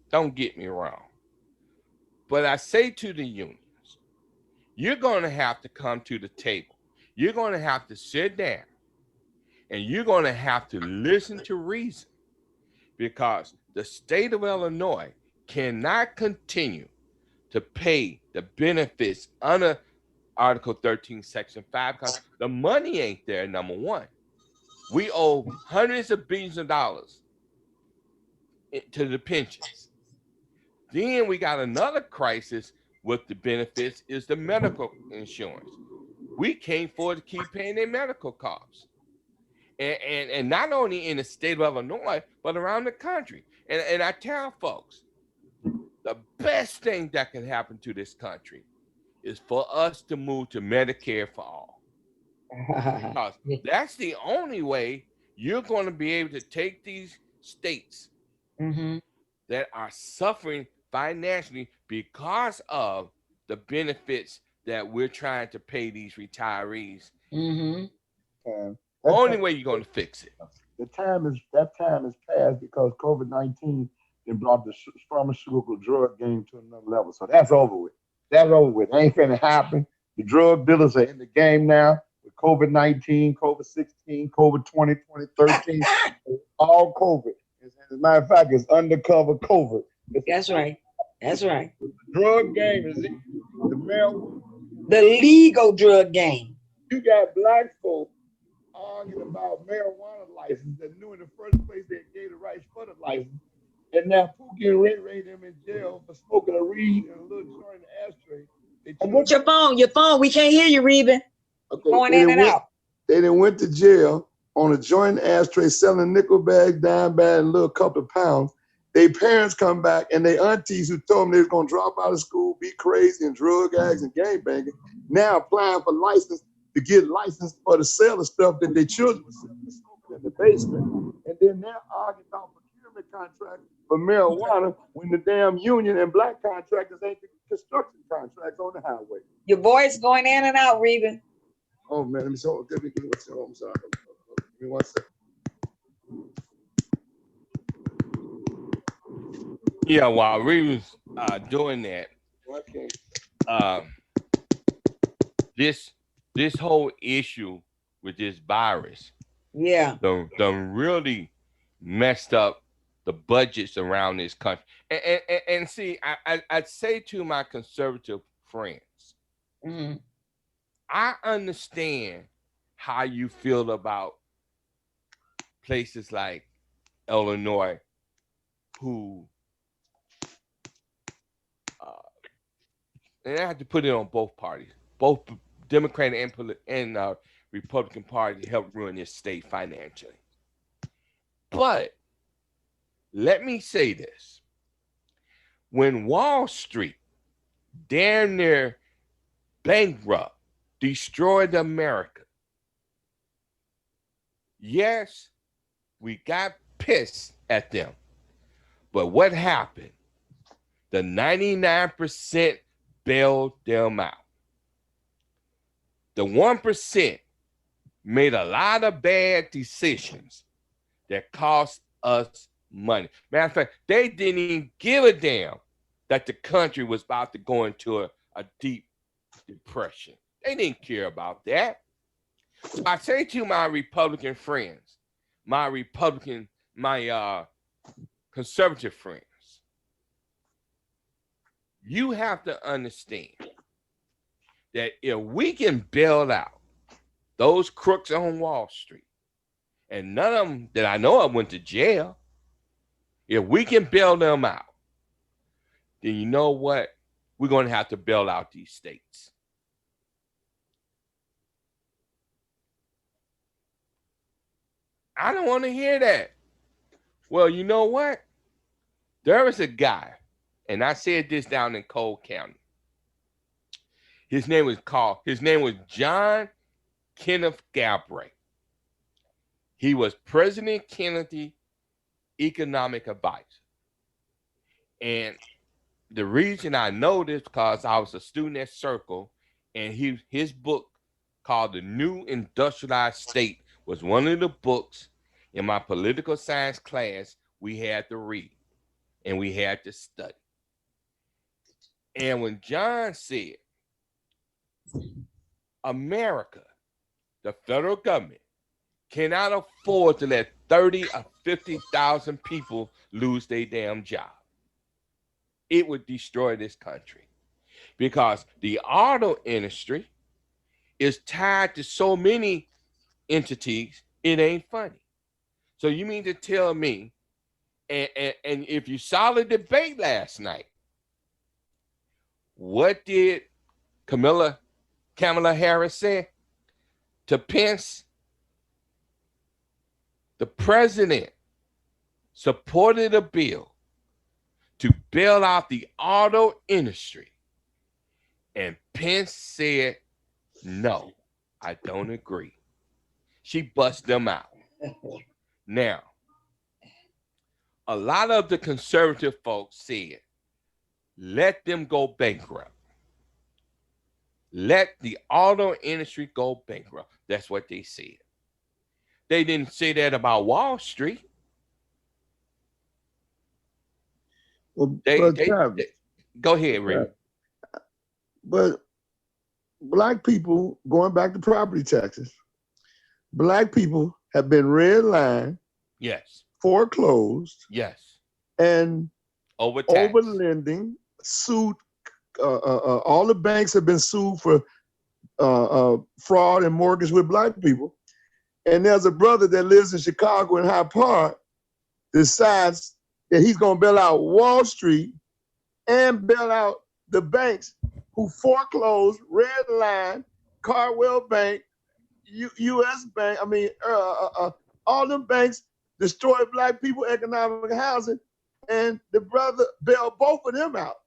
[SPEAKER 6] Don't get me wrong. But I say to the unions, you're going to have to come to the table. You're going to have to sit down and you're going to have to listen to reason, because the state of Illinois cannot continue to pay the benefits under Article 13, Section 5, because the money ain't there, number one. We owe hundreds of billions of dollars to the pensions. Then we got another crisis with the benefits is the medical insurance. We can't afford to keep paying their medical costs. And not only in the state of Illinois, but around the country. And I tell folks, the best thing that can happen to this country is for us to move to Medicare for all. Because that's the only way you're going to be able to take these states that are suffering financially because of the benefits that we're trying to pay these retirees. Only way you're going to fix it.
[SPEAKER 8] That time is past because COVID-19 and brought the pharmaceutical drug game to another level. So that's over with. That's over with. It ain't finna happen. The drug dealers are in the game now with COVID-19, COVID-16, COVID-20, 2013, all COVID. As a matter of fact, it's undercover COVID.
[SPEAKER 1] That's right. That's right.
[SPEAKER 8] The drug game is the marijuana.
[SPEAKER 1] The legal drug game.
[SPEAKER 8] You got black folks arguing about marijuana license that knew in the first place they gave the rights for the license. And now Pookie and Ray Ray them in jail for smoking a reed and a little joint in the ashtray.
[SPEAKER 1] What's your phone? Your phone. We can't hear you, Reuben.
[SPEAKER 8] Okay.
[SPEAKER 1] Going in and out.
[SPEAKER 8] They done went to jail on a joint ashtray selling nickel bags, dime bags, and a little couple of pounds. Their parents come back and they aunties who told them they was gonna drop out of school, be crazy and drug addicts and gangbanging, now applying for license to get licensed for the sale of stuff that their children were smoking in the basement. And then they're arguing about procurement contracts for marijuana when the damn union and black contractors ain't the construction contracts on the highway.
[SPEAKER 1] Your voice going in and out, Reuben.
[SPEAKER 8] Oh man, let me see. Give me one second. I'm sorry. Give me 1 second.
[SPEAKER 6] Yeah, while we was doing that, uh, this whole issue with this virus,
[SPEAKER 1] Yeah.
[SPEAKER 6] done really messed up the budgets around this country. And see, I'd say to my conservative friends,
[SPEAKER 1] Mhm.
[SPEAKER 6] I understand how you feel about places like Illinois, who and I have to put it on both parties, both Democrat and Republican Party helped ruin this state financially. But let me say this: when Wall Street damn near bankrupt, destroyed America, yes, we got pissed at them. But what happened? The 99% bailed them out. The 1% made a lot of bad decisions that cost us money. Matter of fact, they didn't even give a damn that the country was about to go into a deep depression. They didn't care about that. So I say to my Republican friends, my conservative friends, you have to understand that if we can bail out those crooks on Wall Street, and none of them that I know of went to jail, if we can bail them out, then you know what? We're going to have to bail out these states. I don't want to hear that. Well, you know what? There was a guy, and I said this down in Cole County. His name was John Kenneth Galbraith. He was President Kennedy economic advisor. And the reason I know this because I was a student at Circle, and his book called The New Industrialized State was one of the books in my political science class we had to read and we had to study. And when John said, America, the federal government, cannot afford to let 30 or 50,000 people lose their damn job, it would destroy this country. Because the auto industry is tied to so many entities, it ain't funny. So you mean to tell me, and if you saw the debate last night, what did Kamala Harris say to Pence? The president supported a bill to bail out the auto industry, and Pence said, no, I don't agree. She bust them out. Now, a lot of the conservative folks said, let them go bankrupt. Let the auto industry go bankrupt. That's what they said. They didn't say that about Wall Street.
[SPEAKER 8] Well,
[SPEAKER 6] Go ahead, Ray.
[SPEAKER 8] But black people, going back to property taxes, black people have been redlined,
[SPEAKER 6] yes,
[SPEAKER 8] foreclosed,
[SPEAKER 6] yes,
[SPEAKER 8] and
[SPEAKER 6] overtaxed,
[SPEAKER 8] overlending, sued. All the banks have been sued for fraud and mortgage with black people. And there's a brother that lives in Chicago in Hyde Park, decides that he's going to bail out Wall Street and bail out the banks who foreclosed, redline, Cardwell Bank, U.S. Bank. I mean, all them banks destroyed black people, economic housing, and the brother bailed both of them out.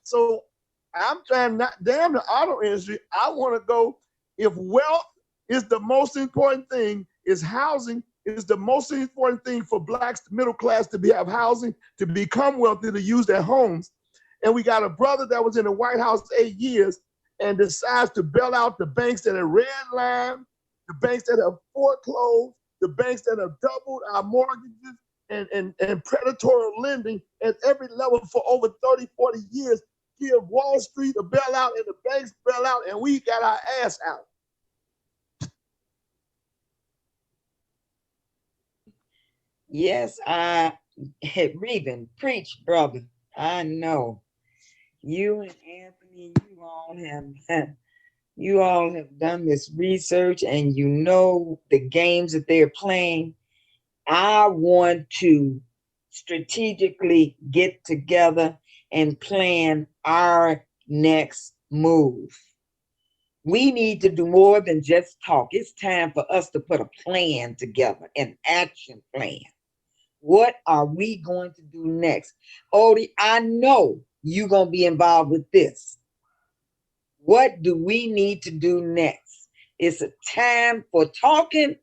[SPEAKER 8] So I'm trying not damn the auto industry. I want to go, if wealth is the most important thing, is housing is the most important thing for blacks, middle class, to have housing, to become wealthy, to use their homes. And we got a brother that was in the White House 8 years and decides to bail out the banks that are redlined, the banks that have foreclosed, the banks that have doubled our mortgages, and predatory lending at every level for over 30, 40 years, give Wall Street a bailout and the banks bailout, and we got our ass out.
[SPEAKER 1] Yes, Reuben, preach, brother. I know you and Anthony, you all have done this research and you know the games that they're playing. I want to strategically get together and plan our next move. We need to do more than just talk. It's time for us to put a plan together, an action plan. What are we going to do next? Odie, I know you're going to be involved with this. What do we need to do next? It's a time for talking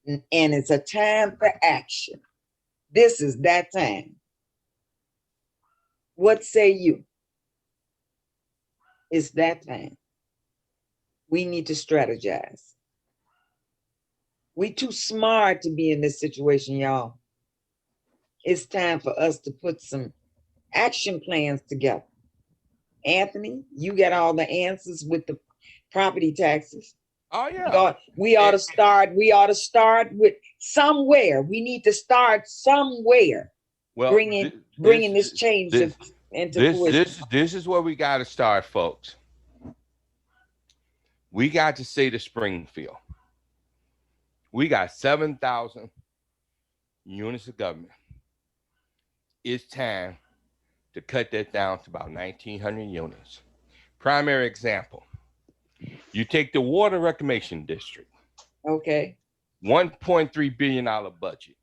[SPEAKER 1] and it's a time for action. This is that time. What say you? It's that time. We need to strategize. We too smart to be in this situation, y'all. It's time for us to put some action plans together. Anthony, you got all the answers with the property taxes.
[SPEAKER 6] Oh yeah.
[SPEAKER 1] We ought to start with somewhere. We need to start somewhere.
[SPEAKER 6] Well,
[SPEAKER 1] bringing this change into fruition.
[SPEAKER 6] This is where we got to start, folks. We got to say to Springfield, we got 7,000 units of government. It's time to cut that down to about 1,900 units. Primary example, you take the Water Reclamation District.
[SPEAKER 1] Okay.
[SPEAKER 6] $1.3 billion budget,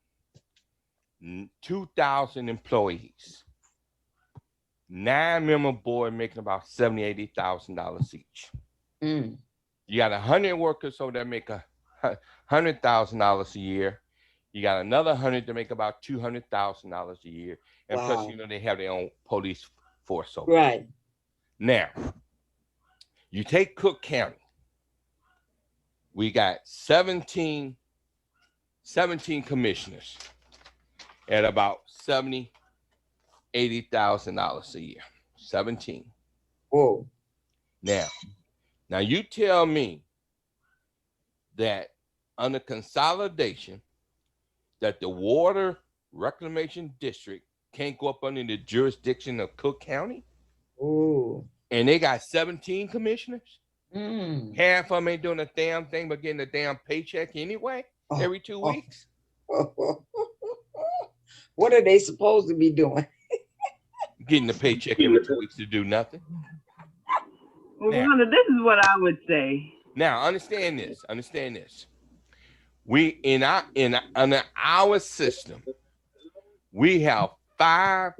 [SPEAKER 6] 2,000 employees, 9-member board making about $70,000, $80,000 each. You got 100 workers over there make $100,000 a year. You got another 100 to make about $200,000 a year, and plus, they have their own police force over there.
[SPEAKER 1] Right.
[SPEAKER 6] Now, you take Cook County. We got 17 commissioners at about $70,000, $80,000 a year. 17.
[SPEAKER 1] Whoa.
[SPEAKER 6] Now you tell me that under consolidation, that the Water Reclamation District can't go up under the jurisdiction of Cook County?
[SPEAKER 1] Ooh.
[SPEAKER 6] And they got 17 commissioners? Half of them ain't doing a damn thing but getting a damn paycheck anyway every 2 weeks?
[SPEAKER 1] What are they supposed to be doing?
[SPEAKER 6] Getting a paycheck every 2 weeks to do nothing?
[SPEAKER 2] Well, Wanda, this is what I would say.
[SPEAKER 6] Now, understand this. We under our system, we have 5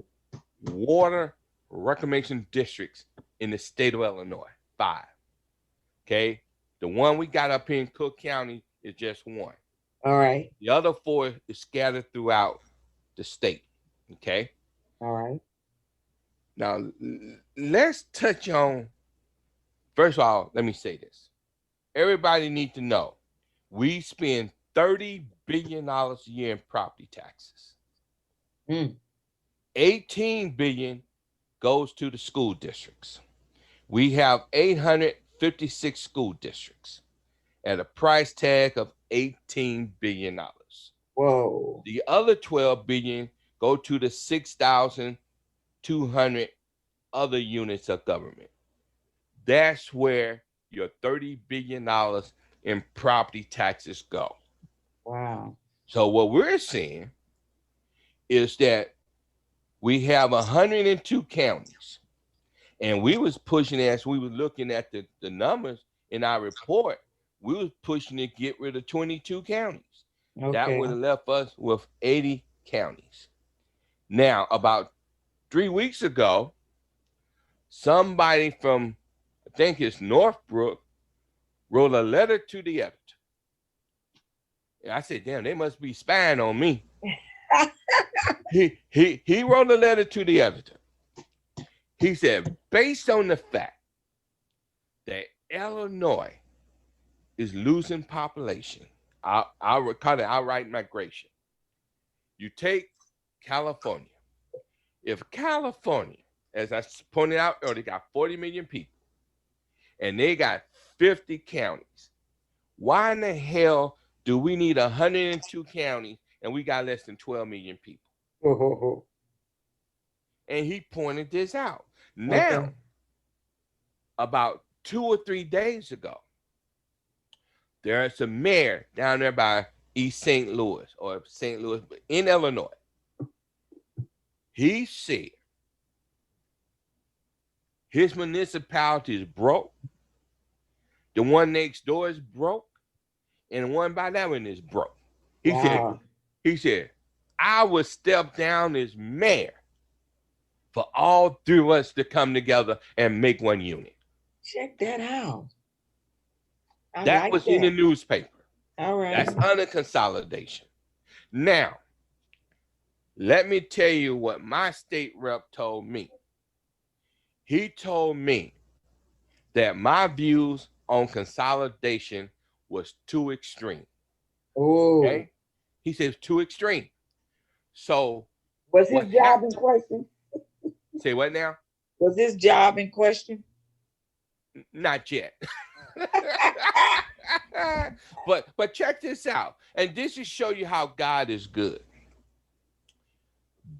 [SPEAKER 6] water reclamation districts in the state of Illinois. 5. Okay, the one we got up here in Cook County is just one.
[SPEAKER 1] All right.
[SPEAKER 6] The other 4 is scattered throughout the state. Okay.
[SPEAKER 1] All right.
[SPEAKER 6] Now let's touch on. First of all, let me say this. Everybody needs to know we spend $30 billion a year in property taxes. 18 billion goes to the school districts. We have 856 school districts at a price tag of $18 billion.
[SPEAKER 1] Whoa.
[SPEAKER 6] The other 12 billion go to the 6,200 other units of government. That's where your $30 billion in property taxes go.
[SPEAKER 1] Wow.
[SPEAKER 6] So what we're seeing is that we have 102 counties. And we was pushing, as we were looking at the numbers in our report, we was pushing to get rid of 22 counties.
[SPEAKER 1] Okay.
[SPEAKER 6] That would have left us with 80 counties. Now, about 3 weeks ago, somebody from, I think it's Northbrook, wrote a letter to the editor. And I said, damn, they must be spying on me. He wrote a letter to the editor. He said, based on the fact that Illinois is losing population, I'll call it outright migration, You take California. If California, as I pointed out earlier, got 40 million people and they got 50 counties, why in the hell do we need 102 counties and we got less than 12 million people? And he pointed this out. Now, about 2 or 3 days ago, there's a mayor down there by East St. Louis or St. Louis in Illinois. He said his municipality is broke, the one next door is broke, and the one by that one is broke. He said, I would step down as mayor for all three of us to come together and make one unit.
[SPEAKER 1] Check that out.
[SPEAKER 6] That was in the newspaper.
[SPEAKER 1] All right.
[SPEAKER 6] That's under consolidation. Now, let me tell you what my state rep told me. He told me that my views on consolidation was too extreme.
[SPEAKER 1] Oh.
[SPEAKER 6] Okay? He says too extreme. So
[SPEAKER 1] was his job in question?
[SPEAKER 6] Say what now?
[SPEAKER 1] Was his job in question?
[SPEAKER 6] Not yet. but check this out. And this is show you how God is good.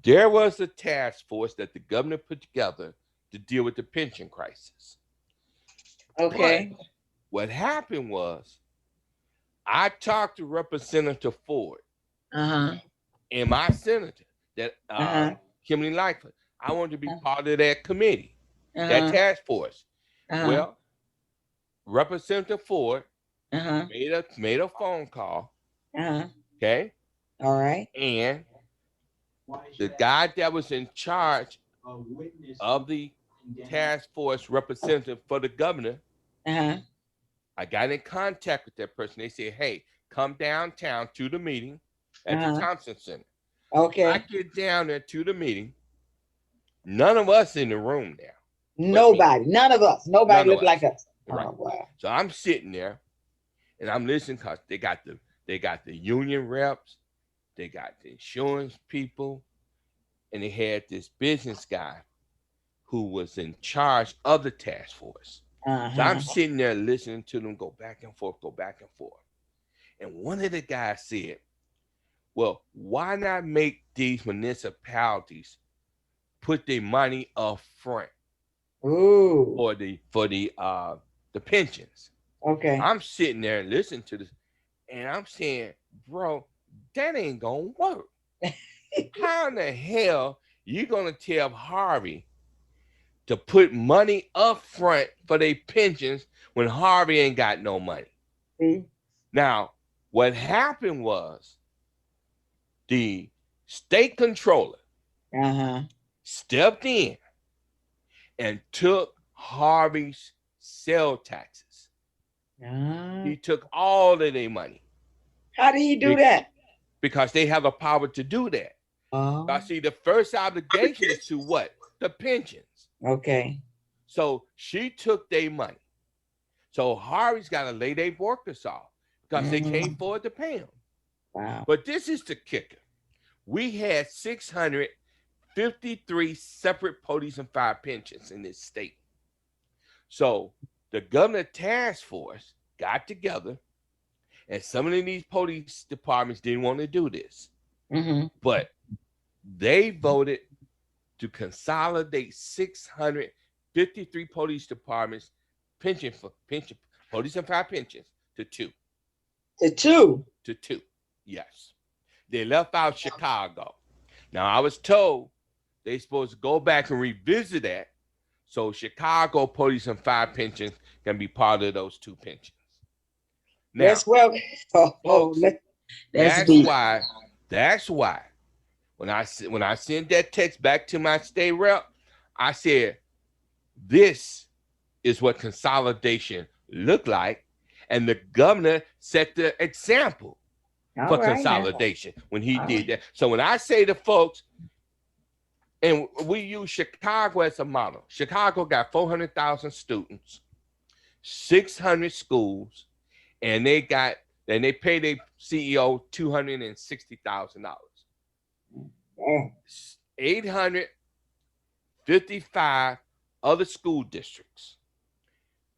[SPEAKER 6] There was a task force that the governor put together to deal with the pension crisis.
[SPEAKER 1] Okay.
[SPEAKER 6] But what happened was I talked to Representative Ford and my senator, that Kimberly Lightfoot. I wanted to be part of that committee, that task force. Well, Representative Ford made a phone call. Okay.
[SPEAKER 1] All right.
[SPEAKER 6] And the guy that was in charge of the task force representative for the governor, I got in contact with that person. They said, hey, come downtown to the meeting at the Thompson Center.
[SPEAKER 1] Okay.
[SPEAKER 6] I get down there to the meeting. None of us in the room now.
[SPEAKER 1] Nobody. None of us. Nobody looked like us.
[SPEAKER 6] Right.
[SPEAKER 1] Oh, wow.
[SPEAKER 6] So I'm sitting there and I'm listening because they got the union reps, they got the insurance people, and they had this business guy who was in charge of the task force. So I'm sitting there listening to them go back and forth. And one of the guys said, well, why not make these municipalities put their money up front for the pensions?
[SPEAKER 1] Okay.
[SPEAKER 6] I'm sitting there and listening to this, and I'm saying, bro, that ain't gonna work. How in the hell you gonna tell Harvey to put money up front for their pensions when Harvey ain't got no money? Now, what happened was the state controller stepped in and took Harvey's sales taxes. He took all of their money.
[SPEAKER 1] How did he do that?
[SPEAKER 6] Because they have the power to do that. I see the first obligation is to what? The pensions.
[SPEAKER 1] Okay.
[SPEAKER 6] So she took their money. So Harvey's got to lay their workers off because they can't afford to pay them.
[SPEAKER 1] Wow.
[SPEAKER 6] But this is the kicker. We had 653 separate police and fire pensions in this state. So the governor task force got together, and some of these police departments didn't want to do this, but they voted to consolidate 653 police departments police and fire pensions to two. To two, yes. They left out Chicago. Now I was told they're supposed to go back and revisit that, so Chicago police and fire pensions can be part of those two pensions. Now,
[SPEAKER 1] that's well.
[SPEAKER 6] Folks,
[SPEAKER 1] that's deep.
[SPEAKER 6] That's why. When I sent that text back to my state rep, I said, "This is what consolidation looked like," and the governor set the example for consolidation when he did that. So when I say to folks, and we use Chicago as a model. Chicago got 400,000 students, 600 schools, and they pay their CEO $260,000. 855 other school districts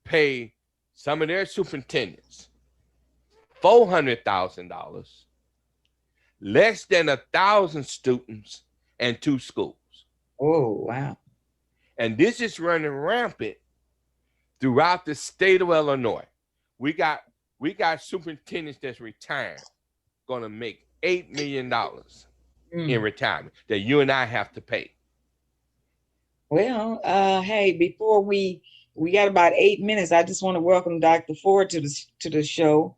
[SPEAKER 6] pay some of their superintendents $400,000, less than 1,000 students and 2 schools.
[SPEAKER 1] Oh, wow.
[SPEAKER 6] And this is running rampant throughout the state of Illinois. We got superintendents that's retiring, going to make $8 million in retirement that you and I have to pay.
[SPEAKER 1] Well, hey, before we got about 8 minutes, I just want to welcome Dr. Ford to the show.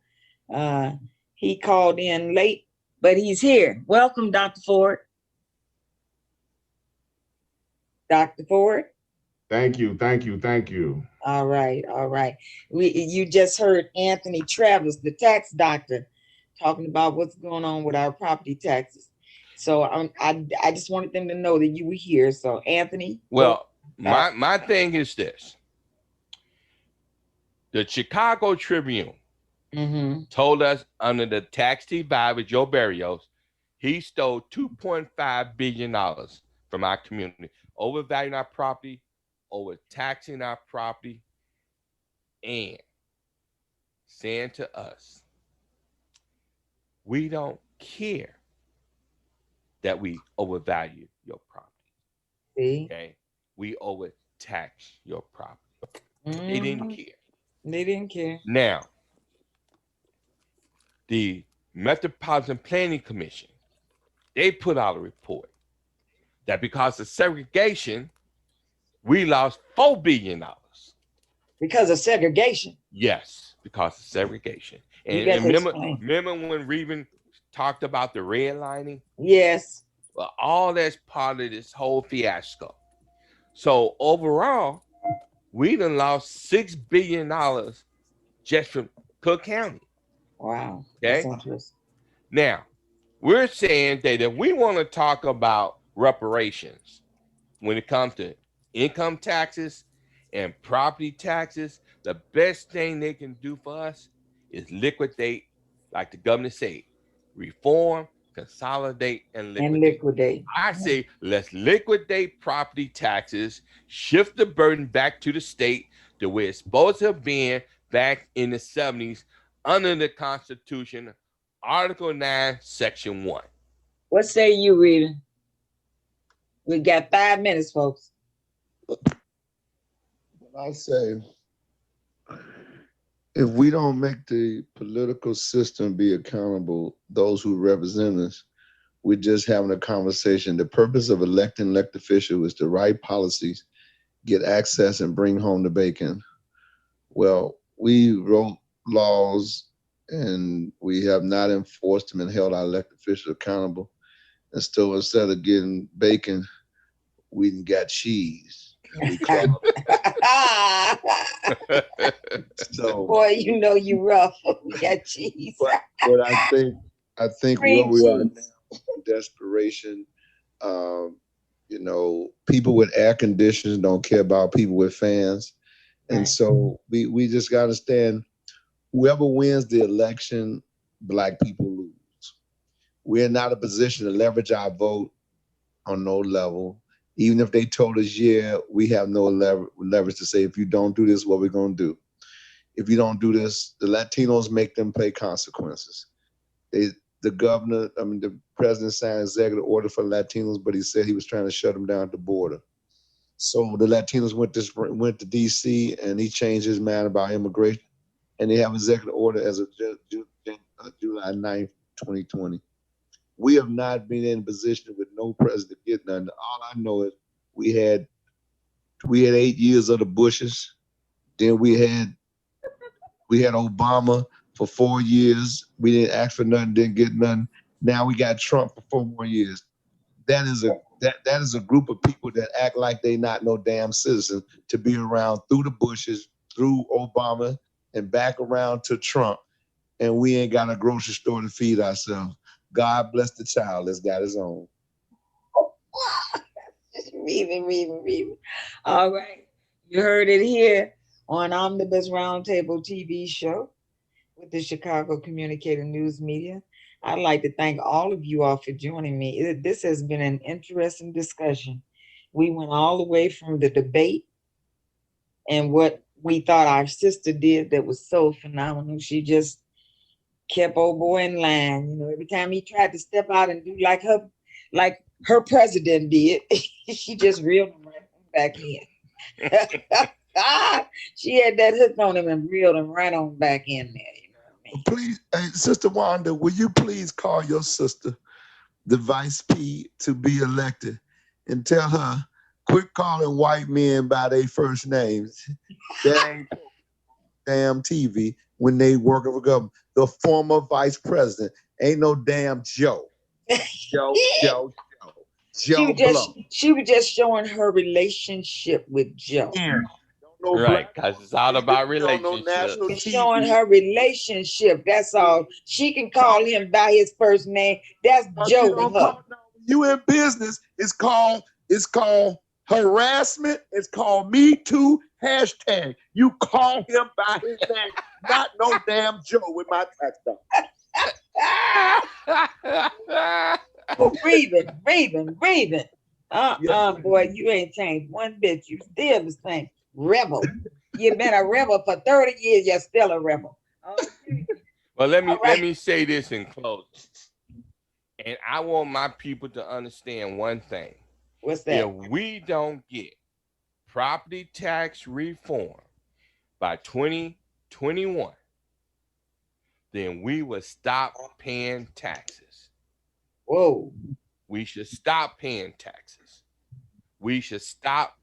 [SPEAKER 1] He called in late, but he's here. Welcome, Dr. Ford. Dr. Ford.
[SPEAKER 17] Thank you, thank you, thank you.
[SPEAKER 1] All right, all right. You just heard Anthony Travis, the tax doctor, talking about what's going on with our property taxes. So I just wanted them to know that you were here. So Anthony.
[SPEAKER 6] Well, my thing is this. The Chicago Tribune told us under the tax divider, Joe Barrios, he stole $2.5 billion from our community, overvaluing our property, overtaxing our property, and saying to us, we don't care that we overvalue your property.
[SPEAKER 1] See?
[SPEAKER 6] Okay? We overtax your property. They didn't care.
[SPEAKER 1] They didn't care.
[SPEAKER 6] Now, the Metropolitan Planning Commission, they put out a report that because of segregation, we lost $4 billion.
[SPEAKER 1] Because of segregation?
[SPEAKER 6] Yes, because of segregation. And remember when Reuben talked about the redlining?
[SPEAKER 1] Yes.
[SPEAKER 6] Well, all that's part of this whole fiasco. So overall, we done lost $6 billion just from Cook County.
[SPEAKER 1] Wow.
[SPEAKER 6] Okay.
[SPEAKER 1] That's interesting.
[SPEAKER 6] Now, we're saying that if we want to talk about reparations when it comes to income taxes and property taxes, the best thing they can do for us is liquidate, like the governor said, reform, consolidate, and liquidate. I say let's liquidate property taxes, shift the burden back to the state the way it's supposed to have been back in the 70s under the Constitution, Article 9, Section 1.
[SPEAKER 1] What say you, Reuben? We got 5 minutes, folks.
[SPEAKER 8] I say, if we don't make the political system be accountable, those who represent us, we're just having a conversation. The purpose of elected officials is to write policies, get access, and bring home the bacon. Well, we wrote laws and we have not enforced them and held our elected officials accountable. And so instead of getting bacon, we got cheese. So,
[SPEAKER 1] boy, you know you rough. We got cheese.
[SPEAKER 8] but I think where we are now, desperation. You know, people with air conditioners don't care about people with fans, and so we just got to stand. Whoever wins the election, Black people lose. We're not in a position to leverage our vote on no level. Even if they told us, yeah, we have no leverage to say, if you don't do this, what we're going to do. If you don't do this, the Latinos make them pay consequences. The president signed an executive order for Latinos, but he said he was trying to shut them down at the border. So the Latinos went to D.C. and he changed his mind about immigration. And they have an executive order as of July 9th, 2020. We have not been in a position with no president to get none. All I know is we had 8 years of the Bushes. Then we had Obama for 4 years. We didn't ask for nothing, didn't get nothing. Now we got Trump for 4 more years. That is a group of people that act like they not no damn citizen to be around through the Bushes, through Obama, and back around to Trump. And we ain't got a grocery store to feed ourselves. God bless the child that's got his own.
[SPEAKER 1] Reading. All right. You heard it here on Omnibus Roundtable TV show with the Chicago Communicated News Media. I'd like to thank all of you all for joining me. This has been an interesting discussion. We went all the way from the debate and what we thought our sister did that was so phenomenal. She just kept old boy in line. You know, every time he tried to step out and do like her president did, she just reeled him right back in. She had that hook on him and reeled him right on back in there. You know what I mean?
[SPEAKER 8] Please, Sister Wanda, will you please call your sister, the Vice P, to be elected and tell her, quit calling white men by their first names. That ain't damn TV when they working for government. The former vice president ain't no damn Joe. Joe Blow.
[SPEAKER 1] She was just showing her relationship with Joe.
[SPEAKER 8] Yeah. No
[SPEAKER 6] Right, because it's all about
[SPEAKER 8] no
[SPEAKER 6] relationships.
[SPEAKER 8] national
[SPEAKER 1] She's showing her relationship. That's all. She can call him by his first name. That's Joe to her.
[SPEAKER 8] You in business, it's called harassment. It's called Me Too hashtag. You call him by his name, not no damn Joe with my tax dollars.
[SPEAKER 1] Raven. Boy, you ain't changed one bit. You still the same rebel. You've been a rebel for 30 years. You're still a rebel.
[SPEAKER 6] Well, let me say this in closing. And I want my people to understand one thing.
[SPEAKER 1] What's that?
[SPEAKER 6] If we don't get property tax reform by 2021, then we will stop paying taxes.
[SPEAKER 1] Whoa.
[SPEAKER 6] We should stop paying taxes. We should stop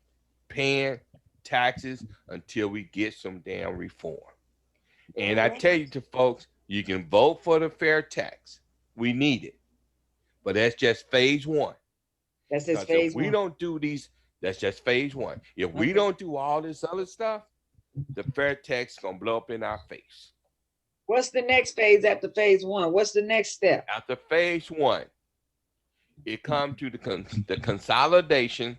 [SPEAKER 6] paying taxes until we get some damn reform. And I tell you to folks, you can vote for the fair tax. We need it. But that's just phase one.
[SPEAKER 1] That's just phase one.
[SPEAKER 6] We don't do these, that's just phase one. If we don't do all this other stuff, the fair tax is going to blow up in our face.
[SPEAKER 1] What's the next phase after phase one? What's the next step?
[SPEAKER 6] After phase one, it comes to the consolidation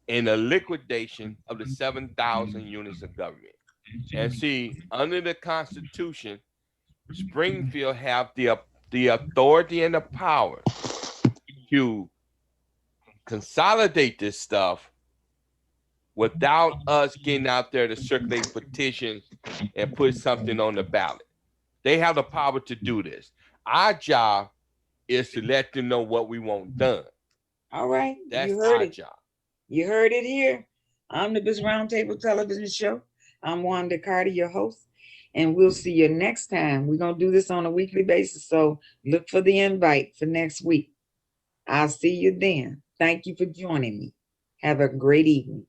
[SPEAKER 6] and the liquidation of the 7,000 units of government. And see, under the Constitution, Springfield have the authority and the power to consolidate this stuff without us getting out there to circulate petitions and put something on the ballot. They have the power to do this. Our job is to let them know what we want done.
[SPEAKER 1] All right.
[SPEAKER 6] That's
[SPEAKER 1] you heard
[SPEAKER 6] our
[SPEAKER 1] it.
[SPEAKER 6] job.
[SPEAKER 1] You heard it here. Omnibus Roundtable Television Show. I'm Wanda Carter, your host, and we'll see you next time. We're going to do this on a weekly basis, so look for the invite for next week. I'll see you then. Thank you for joining me. Have a great evening.